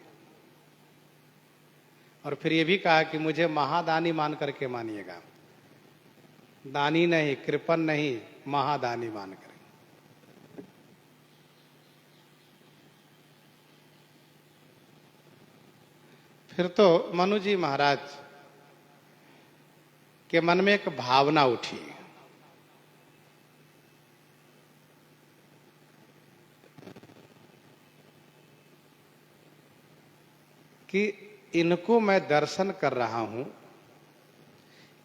S1: और फिर यह भी कहा कि मुझे महादानी मान करके मानिएगा, दानी नहीं, कृपण नहीं, महादानी मान कर। फिर तो मनु जी महाराज के मन में एक भावना उठी कि इनको मैं दर्शन कर रहा हूं,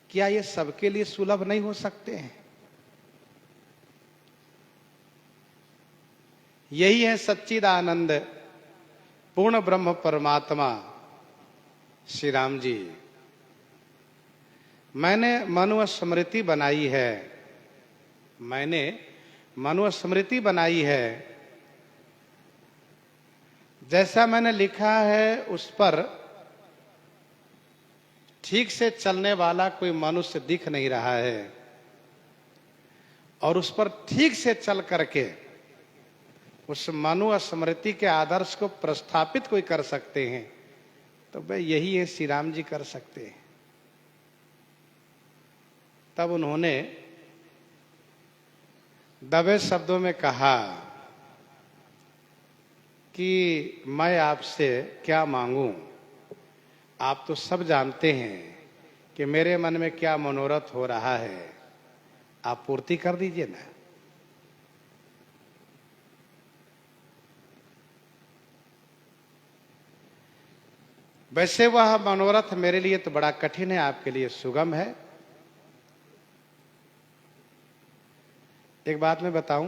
S1: क्या ये सबके लिए सुलभ नहीं हो सकते हैं? यही है सच्चिदानंद पूर्ण ब्रह्म परमात्मा श्री राम जी। मैंने मनुस्मृति बनाई है, मैंने मनुस्मृति बनाई है। जैसा मैंने लिखा है उस पर ठीक से चलने वाला कोई मनुष्य दिख नहीं रहा है, और उस पर ठीक से चल करके उस मनुस्मृति के आदर्श को प्रस्थापित कोई कर सकते हैं, तो भाई यही है, श्री राम जी कर सकते हैं। तब उन्होंने दबे शब्दों में कहा कि मैं आपसे क्या मांगूं? आप तो सब जानते हैं कि मेरे मन में क्या मनोरथ हो रहा है, आप पूर्ति कर दीजिए ना। वैसे वह मनोरथ मेरे लिए तो बड़ा कठिन है, आपके लिए सुगम है। एक बात मैं बताऊं,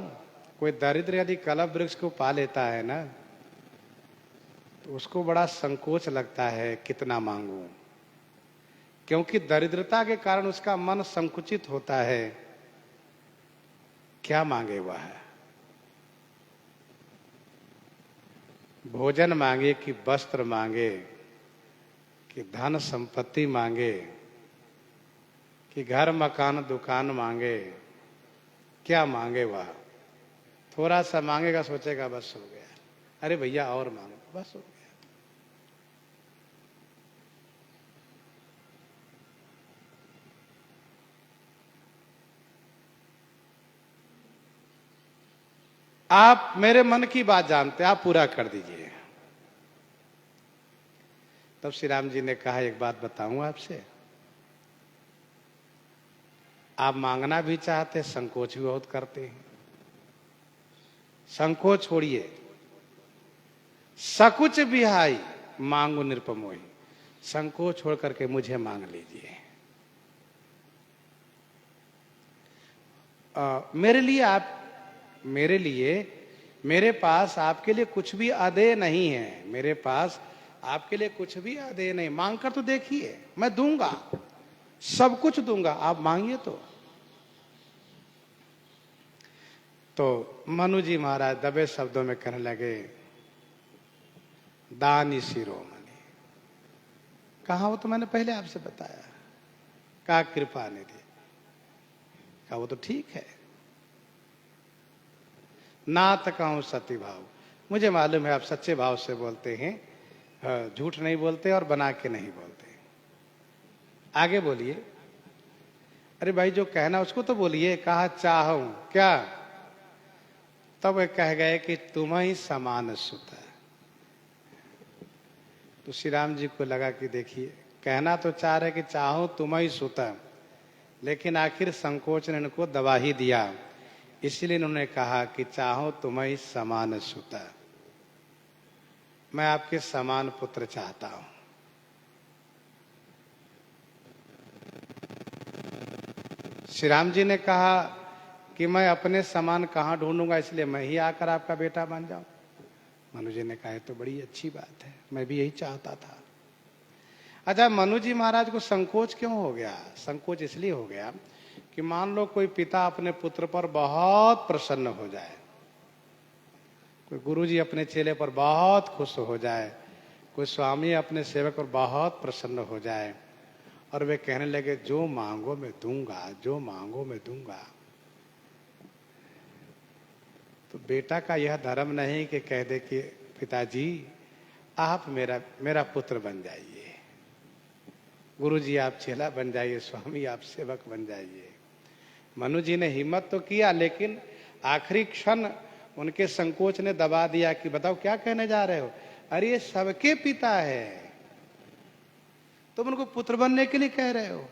S1: कोई दरिद्र यदि कलप वृक्ष को पा लेता है ना, तो उसको बड़ा संकोच लगता है कितना मांगूं, क्योंकि दरिद्रता के कारण उसका मन संकुचित होता है। क्या मांगे वह? भोजन मांगे कि वस्त्र मांगे, कि धन संपत्ति मांगे, कि घर मकान दुकान मांगे, क्या मांगे वह? थोड़ा सा मांगेगा, सोचेगा बस हो गया, अरे भैया और मांगो, बस हो गया। आप मेरे मन की बात जानते, आप पूरा कर दीजिए। तब श्री राम जी ने कहा, एक बात बताऊं आपसे, आप मांगना भी चाहते, संकोच भी बहुत करते हैं। संकोच छोड़िए, सकुच बिहाई मांगो निरपमोही, संकोच छोड़ करके मुझे मांग लीजिए। मेरे लिए मेरे पास आपके लिए कुछ भी अदेय नहीं है, मेरे पास आपके लिए कुछ भी अदेय नहीं, मांग कर तो देखिए, मैं दूंगा, सब कुछ दूंगा, आप मांगिए। तो मनु जी महाराज दबे शब्दों में कहने लगे, दानी शिरोमणि। कहा वो तो मैंने पहले आपसे बताया, का कृपा निधि, कहा वो तो ठीक है। नाथ कहूं सती भाव, मुझे मालूम है आप सच्चे भाव से बोलते हैं, झूठ नहीं बोलते और बना के नहीं बोलते। आगे बोलिए। अरे भाई जो कहना उसको तो बोलिए। कहा चाहूं क्या? तब वे कह गए कि तुम ही समान सुत है। तो श्री राम जी को लगा कि देखिए, कहना तो चाह रहे कि चाहूं तुम ही सुत, लेकिन आखिर संकोच ने इनको दबा ही दिया, इसलिए इन्होंने कहा कि चाहो तुम ही समान सुत, मैं आपके समान पुत्र चाहता हूं। श्री राम जी ने कहा कि मैं अपने समान कहां ढूंढूंगा, इसलिए मैं ही आकर आपका बेटा बन जाऊं। मनु जी ने कहा तो बड़ी अच्छी बात है, मैं भी यही चाहता था। अच्छा, मनु जी महाराज को संकोच क्यों हो गया? संकोच इसलिए हो गया कि मान लो कोई पिता अपने पुत्र पर बहुत प्रसन्न हो जाए, कोई गुरुजी अपने चेले पर बहुत खुश हो जाए, कोई स्वामी अपने सेवक पर बहुत प्रसन्न हो जाए और वे कहने लगे जो मांगो मैं दूंगा, जो मांगो मैं दूंगा। तो बेटा का यह धर्म नहीं कि कह दे कि पिताजी आप मेरा पुत्र बन जाइए, गुरुजी आप चेला बन जाइए, स्वामी आप सेवक बन जाइए। मनु जी ने हिम्मत तो किया, लेकिन आखिरी क्षण उनके संकोच ने दबा दिया कि बताओ क्या कहने जा रहे हो? अरे ये सबके पिता है, तुम उनको पुत्र बनने के लिए कह रहे हो।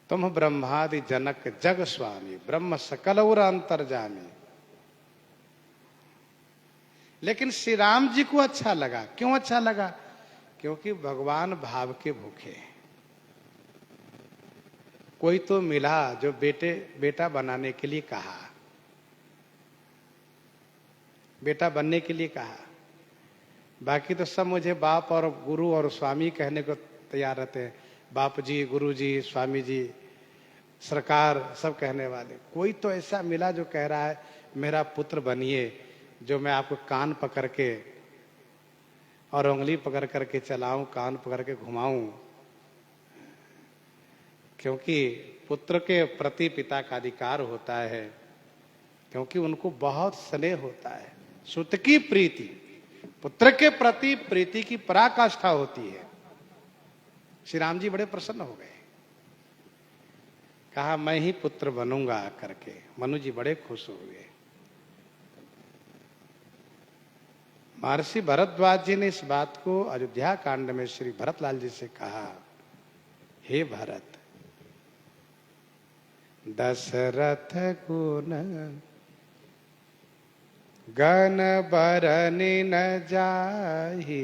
S1: तुम ब्रह्मादि जनक जग स्वामी, ब्रह्म सकल और अंतर्जामी। लेकिन श्री राम जी को अच्छा लगा। क्यों अच्छा लगा? क्योंकि भगवान भाव के भूखे हैं। कोई तो मिला जो बेटा बनाने के लिए कहा, बेटा बनने के लिए कहा। बाकी तो सब मुझे बाप और गुरु और स्वामी कहने को तैयार रहते हैं, बाप जी, गुरु जी, स्वामी जी, सरकार, सब कहने वाले। कोई तो ऐसा मिला जो कह रहा है मेरा पुत्र बनिए, जो मैं आपको कान पकड़ के और उंगली पकड़ करके चलाऊं, कान पकड़ के घुमाऊं। क्योंकि पुत्र के प्रति पिता का अधिकार होता है, क्योंकि उनको बहुत स्नेह होता है। सुत की प्रीति, पुत्र के प्रति प्रीति की पराकाष्ठा होती है। श्री राम जी बड़े प्रसन्न हो गए, कहा मैं ही पुत्र बनूंगा करके। मनु जी बड़े खुश हुए। महर्षि भरद्वाज जी ने इस बात को अयोध्या कांड में श्री भरतलाल जी से कहा, हे भरत, दशरथ गुण गण बरनि न जाहि,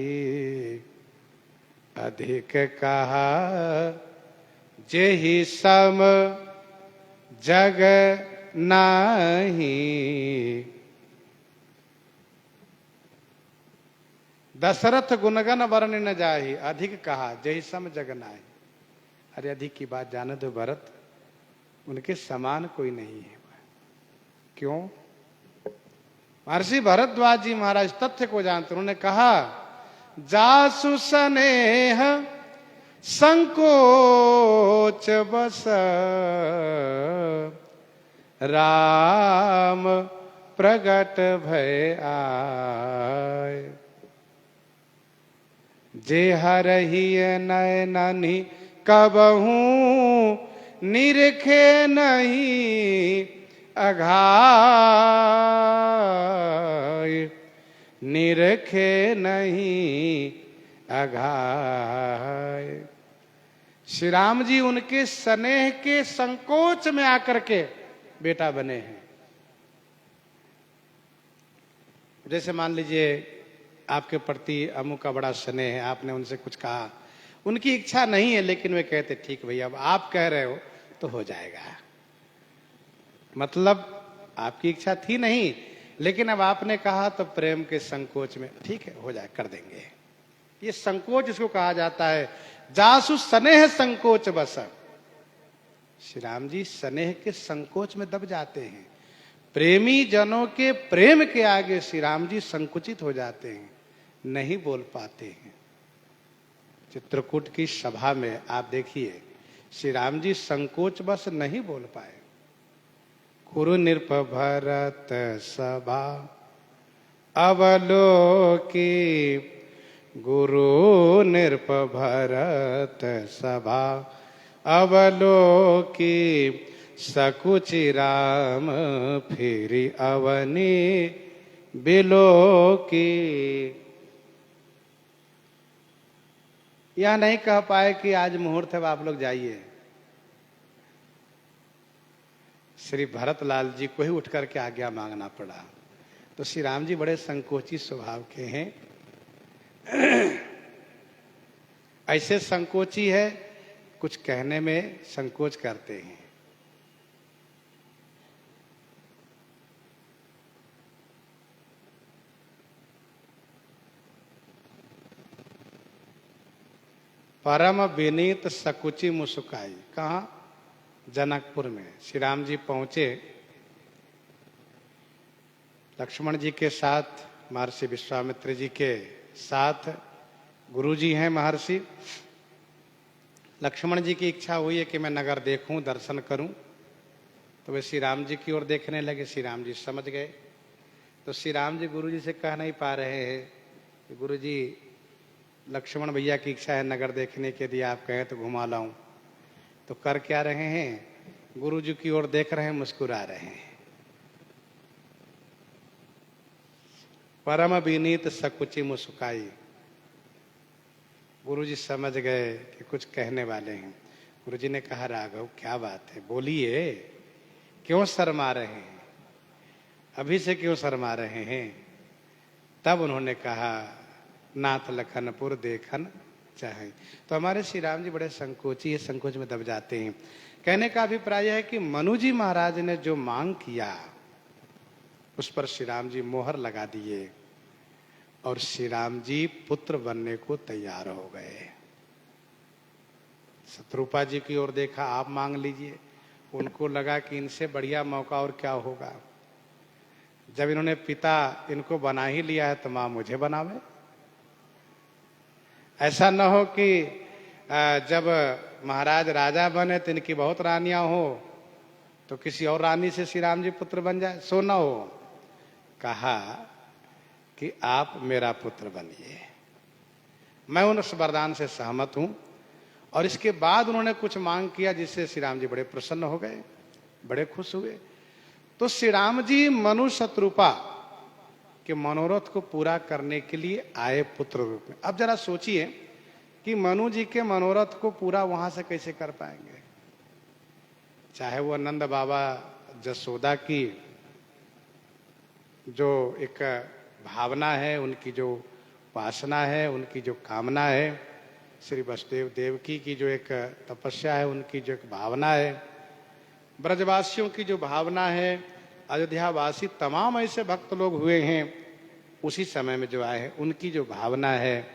S1: अधिक कहा जेहि सम जग नाही। दशरथ गुणगण बरनि न जाहि, अधिक कहा जेहि सम जग नाही। अरे अधिक की बात जाने दो भरत, उनके समान कोई नहीं है। क्यों? महर्षि भरद्वाज जी महाराज तथ्य को जानते, उन्होंने कहा जासु स्नेह संकोच बस राम प्रगट भय आए। जे हरहि नयननि कबहू निरखे नहीं अघाय, निरखे नहीं अघाय। श्री राम जी उनके स्नेह के संकोच में आकर के बेटा बने हैं। जैसे मान लीजिए आपके प्रति अमु का बड़ा स्नेह है, आपने उनसे कुछ कहा, उनकी इच्छा नहीं है लेकिन वे कहते ठीक भैया अब आप कह रहे हो तो हो जाएगा। मतलब आपकी इच्छा थी नहीं लेकिन अब आपने कहा तो प्रेम के संकोच में ठीक है हो जाए, कर देंगे। ये संकोच इसको कहा जाता है, जासु स्नेह संकोच बस। श्री राम जी स्नेह के संकोच में दब जाते हैं। प्रेमी जनों के प्रेम के आगे श्री राम जी संकुचित हो जाते हैं, नहीं बोल पाते हैं। चित्रकूट की सभा में आप देखिए श्री राम जी संकोच बस नहीं बोल पाए। कुरु नृप भरत सभा अवलोकी, गुरु नृप भरत सभा अवलोकी, सकुचि राम फिरी अवनी बिलोकी। यह नहीं कह पाए कि आज मुहूर्त है आप लोग जाइए। श्री भरतलाल जी को ही उठ करके आज्ञा मांगना पड़ा। तो श्री राम जी बड़े संकोची स्वभाव के हैं। ऐसे संकोची है कुछ कहने में संकोच करते हैं। परम विनीत सकुची मुस्काई। कहाँ? जनकपुर में। श्री राम जी पहुंचे, लक्ष्मण जी के साथ, महर्षि विश्वामित्र जी के साथ, गुरु जी हैं महर्षि। लक्ष्मण जी की इच्छा हुई है कि मैं नगर देखूं, दर्शन करूं, तो वे श्री राम जी की ओर देखने लगे। श्री राम जी समझ गए। तो श्री राम जी गुरु जी से कह नहीं पा रहे हैं कि गुरु जी लक्ष्मण भैया की इच्छा है नगर देखने के, लिए आप कहें तो घुमा लाऊं। तो कर क्या रहे हैं? गुरु जी की ओर देख रहे हैं, मुस्कुरा रहे हैं। परम विनीत सकुची मुस्काई। गुरु जी समझ गए कि कुछ कहने वाले हैं। गुरु जी ने कहा राघव क्या बात है, बोलिए, क्यों शर्मा रहे हैं, अभी से क्यों शर्मा रहे हैं? तब उन्होंने कहा नाथ लखनपुर देखन चाहे। तो हमारे श्री राम जी बड़े संकोची है, संकोच में दब जाते हैं। कहने का अभिप्राय है कि मनु जी महाराज ने जो मांग किया उस पर श्री राम जी मोहर लगा दिए और श्री राम जी पुत्र बनने को तैयार हो गए। शत्रुपा जी की ओर देखा, आप मांग लीजिए। उनको लगा कि इनसे बढ़िया मौका और क्या होगा। जब इन्होंने पिता इनको बना ही लिया है तो मां मुझे बनावे। ऐसा न हो कि जब महाराज राजा बने तो इनकी बहुत रानियां हो तो किसी और रानी से श्री राम जी पुत्र बन जाए, सो न हो। कहा कि आप मेरा पुत्र बनिए, मैं उस वरदान से सहमत हूं। और इसके बाद उन्होंने कुछ मांग किया जिससे श्री राम जी बड़े प्रसन्न हो गए, बड़े खुश हुए। तो श्री राम जी मनु शत्रुपा के मनोरथ को पूरा करने के लिए आए पुत्र रूप में। अब जरा सोचिए कि मनु जी के मनोरथ को पूरा वहां से कैसे कर पाएंगे। चाहे वो नंद बाबा जसोदा की जो एक भावना है, उनकी जो उपासना है, उनकी जो कामना है, श्री वसुदेव देवकी की जो एक तपस्या है, उनकी जो एक भावना है, ब्रजवासियों की जो भावना है, अयोध्यावासी तमाम ऐसे भक्त लोग हुए हैं उसी समय में जो आए हैं, उनकी जो भावना है,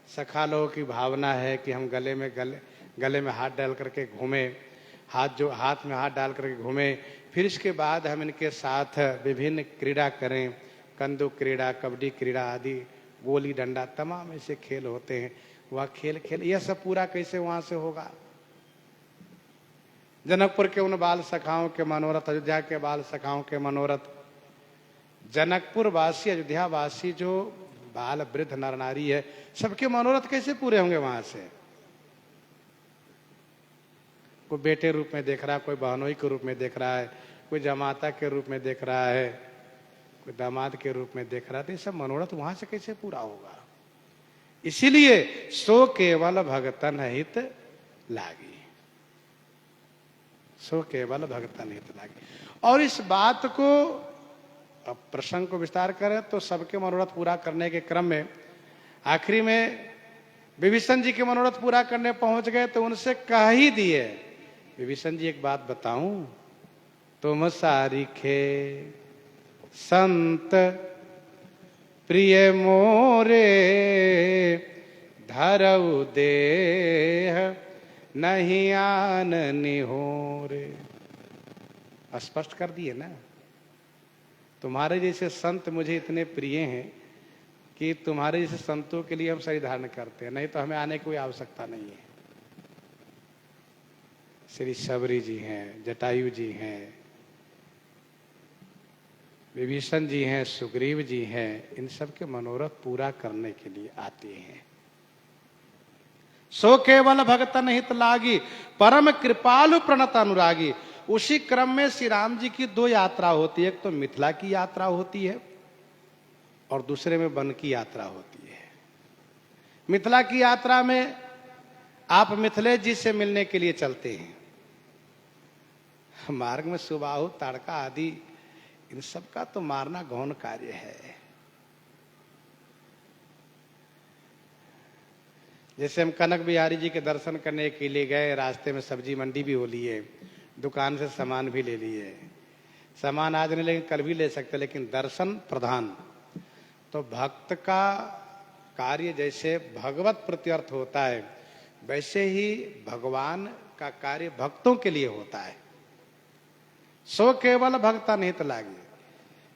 S1: सखा लोगों की भावना है कि हम गले में हाथ डाल करके घूमें, हाथ में हाथ डाल करके घूमे। फिर इसके बाद हम इनके साथ विभिन्न क्रीड़ा करें, कंदुक क्रीड़ा, कबड्डी क्रीड़ा आदि, गोली डंडा, तमाम ऐसे खेल होते हैं। वह खेल यह सब पूरा कैसे वहां से होगा? जनकपुर के उन बाल सखाओं के मनोरथ, अयोध्या के बाल सखाओं के मनोरथ, जनकपुर वासी, अयोध्या वासी जो बाल वृद्ध नर नारी है, सबके मनोरथ कैसे पूरे होंगे वहां से? कोई बेटे रूप में देख रहा है, कोई बहनोई के रूप में देख रहा है, कोई जमाता के रूप में देख रहा है, कोई दामाद के रूप में देख रहा है, तो ये सब मनोरथ वहां से कैसे पूरा होगा? इसीलिए सो केवल भगतन हित लागी, सो केवल भगतन हित लागी। और इस बात को, अब प्रसंग को विस्तार करें तो सबके मनोरथ पूरा करने के क्रम में आखिरी में विभीषण जी के मनोरथ पूरा करने पहुंच गए तो उनसे कह ही दिए, विभीषण जी एक बात बताऊं, तुम सारिखे संत प्रिय मोरे, धरऊ देह नहीं आन निहोरे। स्पष्ट कर दिए ना, तुम्हारे जैसे संत मुझे इतने प्रिय हैं कि तुम्हारे जैसे संतों के लिए हम शरीर धारण करते हैं, नहीं तो हमें आने की कोई आवश्यकता नहीं है। श्री शबरी जी हैं, जटायु जी हैं, विभीषण जी हैं, सुग्रीव जी हैं, इन सब के मनोरथ पूरा करने के लिए आते हैं। सो केवल भगतन हित लागी, परम कृपालु प्रणत अनुरागी। उसी क्रम में श्री राम जी की दो यात्रा होती है, एक तो मिथिला की यात्रा होती है और दूसरे में वन की यात्रा होती है। मिथिला की यात्रा में आप मिथिलेश जी से मिलने के लिए चलते हैं, मार्ग में सुबाहु, ताड़का आदि इन सब का तो मारना गौण कार्य है। जैसे हम कनक बिहारी जी के दर्शन करने के लिए गए, रास्ते में सब्जी मंडी भी हो लिए, दुकान से सामान भी ले लिए, सामान आज नहीं लेकिन कल भी ले सकते, लेकिन दर्शन प्रधान। तो भक्त का कार्य जैसे भगवत प्रत्यर्थ होता है, वैसे ही भगवान का कार्य भक्तों के लिए होता है। सो केवल भक्तन हित लागी।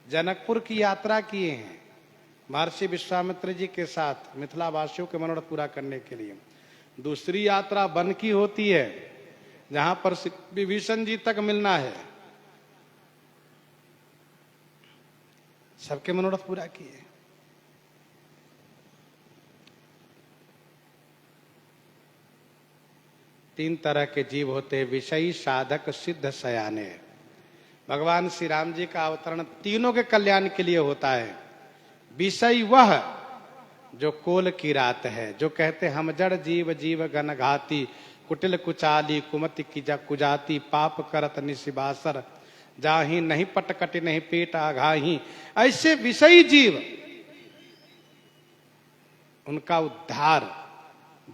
S1: जनकपुर की यात्रा किए हैं महर्षि विश्वामित्र जी के साथ मिथिला वासियों के मनोरथ पूरा करने के लिए। दूसरी यात्रा वन की होती है, जहां पर विभीषण जी तक मिलना है। सबके मनोरथ पूरा किए। तीन तरह के जीव होते हैं, विषयी, साधक, सिद्ध, सयाने। भगवान श्री राम जी का अवतरण तीनों के कल्याण के लिए होता है। विषय वह जो कोल की रात है, जो कहते हम जड़ जीव जीव गण घाती, कुटिल कुचाली कुमति की कुजाती, पाप करत निशिबासर, जाही नहीं पटकटि नहीं पेट आघाही। ऐसे विषयी जीव, उनका उद्धार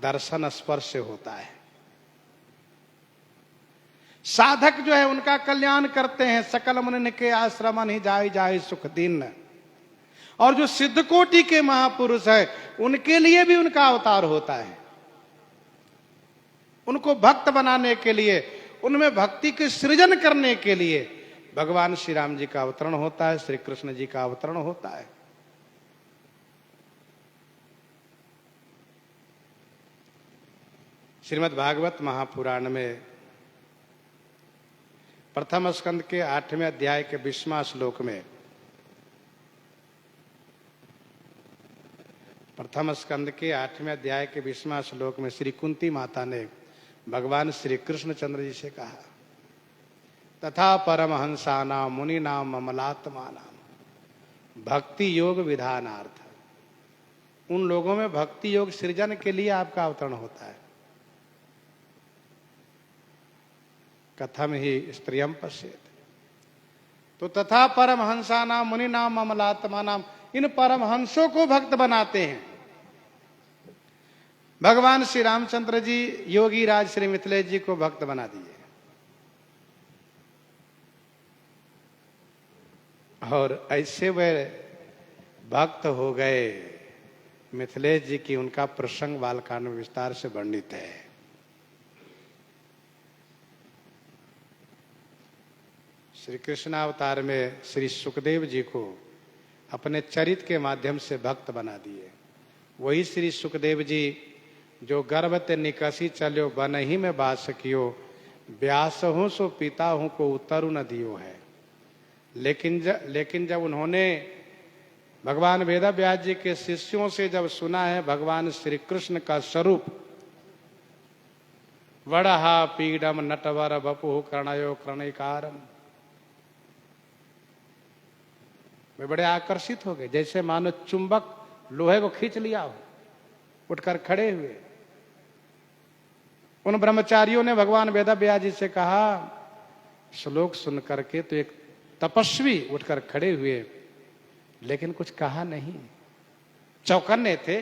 S1: दर्शन स्पर्श से होता है। साधक जो है उनका कल्याण करते हैं, सकल मुनि के आश्रम नहीं जाय जाय सुख दिन। और जो सिद्ध कोटि के महापुरुष है, उनके लिए भी उनका अवतार होता है। उनको भक्त बनाने के लिए, उनमें भक्ति के सृजन करने के लिए भगवान श्री राम जी का अवतरण होता है, श्री कृष्ण जी का अवतरण होता है। श्रीमद् भागवत महापुराण में प्रथम स्कंद के 8वें अध्याय के 20वां श्लोक में, प्रथम स्कंद के 8वें अध्याय के 20वां श्लोक में श्री कुंती माता ने भगवान श्री कृष्णचंद्र जी से कहा, तथा परमहंसानाम मुनीनाम ममलात्मानाम भक्ति योग विधानार्थ। उन लोगों में भक्ति योग सृजन के लिए आपका अवतरण होता है। कथम ही स्त्रियम पश्येत। तो तथा परमहंसानाम मुनीनाम ममलात्मानाम, इन परमहंसों को भक्त बनाते हैं। भगवान श्री रामचंद्र जी योगी राज श्री मिथिलेश जी को भक्त बना दिए, और ऐसे वे भक्त हो गए मिथिलेश जी की। उनका प्रसंग बालकांड में विस्तार से वर्णित है। श्री कृष्णावतार में श्री सुखदेव जी को अपने चरित के माध्यम से भक्त बना दिए। वही श्री सुखदेव जी जो गर्भ ते निकसी चलो बन ही में बास कियो, व्यास हूं सो पिता हूं को उतरु न दियो है। लेकिन जब उन्होंने भगवान वेदव्यास जी के शिष्यों से जब सुना है भगवान श्री कृष्ण का स्वरूप, वड़हा पीडम नटवर बपु कर्णयो कर्णिकारम, वे बड़े आकर्षित हो गए, जैसे मानो चुंबक लोहे को खींच लिया हो, उठकर खड़े हुए। उन ब्रह्मचारियों ने भगवान वेदव्यास जी से कहा, श्लोक सुन करके तो एक तपस्वी उठकर खड़े हुए, लेकिन कुछ कहा नहीं, चौकन्ने थे।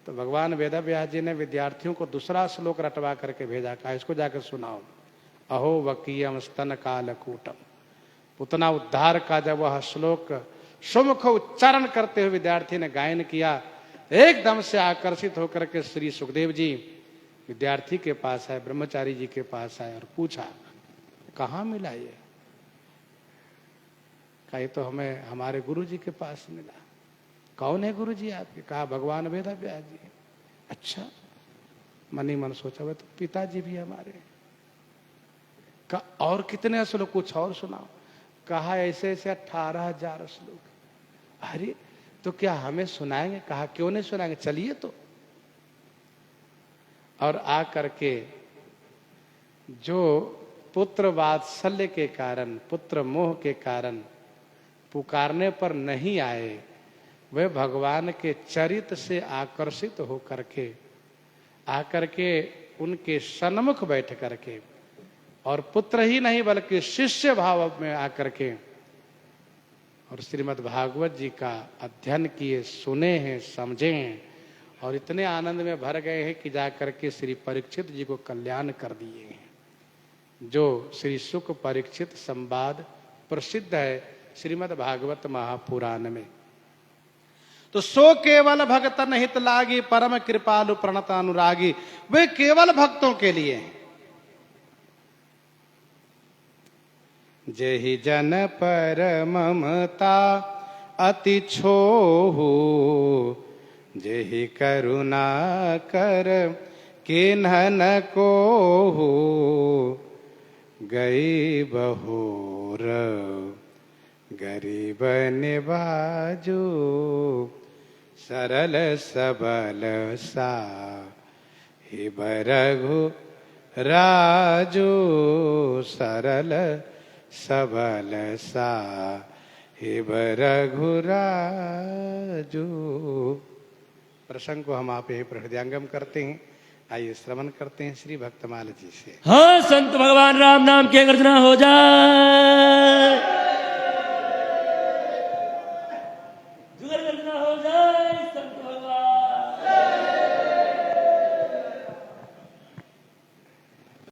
S1: तो भगवान वेदव्यास जी ने विद्यार्थियों को दूसरा श्लोक रटवा करके भेजा, कहा इसको जाकर सुनाओ। अहो वकीयम स्तन कालकूटम, उतना उद्धार का जब वह श्लोक सुमुख उच्चारण करते हुए विद्यार्थी ने गायन किया, एकदम से आकर्षित होकर के श्री सुखदेव जी विद्यार्थी के पास आए, ब्रह्मचारी जी के पास आए और पूछा कहाँ मिला ये? कहा ये तो हमें हमारे गुरु जी के पास मिला। कौन है गुरु जी आपके? कहा भगवान वेदव्यास जी। अच्छा, मन ही मन सोचा वे तो पिताजी भी हमारे। कहा और कितने श्लोक? कुछ और सुनाओ। कहा ऐसे ऐसे 18,000 श्लोक। अरे तो क्या हमें सुनाएंगे? कहा क्यों नहीं सुनाएंगे, चलिए तो। और आ करके जो पुत्र वात्सल्य के कारण, पुत्र मोह के कारण पुकारने पर नहीं आए, वे भगवान के चरित्र से आकर्षित होकर के आकर के उनके सन्मुख बैठ करके, और पुत्र ही नहीं बल्कि शिष्य भाव में आकर के और श्रीमद् भागवत जी का अध्ययन किए, सुने हैं, समझे हैं, और इतने आनंद में भर गए हैं कि जाकर के श्री परीक्षित जी को कल्याण कर दिए हैं। जो श्री सुख परीक्षित संवाद प्रसिद्ध है श्रीमद् भागवत महापुराण में। तो सो केवल भगतन हित लागी, परम कृपालु प्रणत अनुरागी, वे केवल भक्तों के लिए हैं। जेहि जन पर ममता अति छोहु, जेहि करुणा कर किन्ह न कोहु, गई बहोर गरीब निबाजो, सरल सबल साहिब रघु राजो, सरल सबल साहिब रघु राजो। प्रसंग को हम आप यही हृदयंगम करते हैं। आइए श्रवण करते हैं श्री भक्तमाल जी से।
S2: हाँ, संत भगवान राम नाम की गर्जना हो जाए।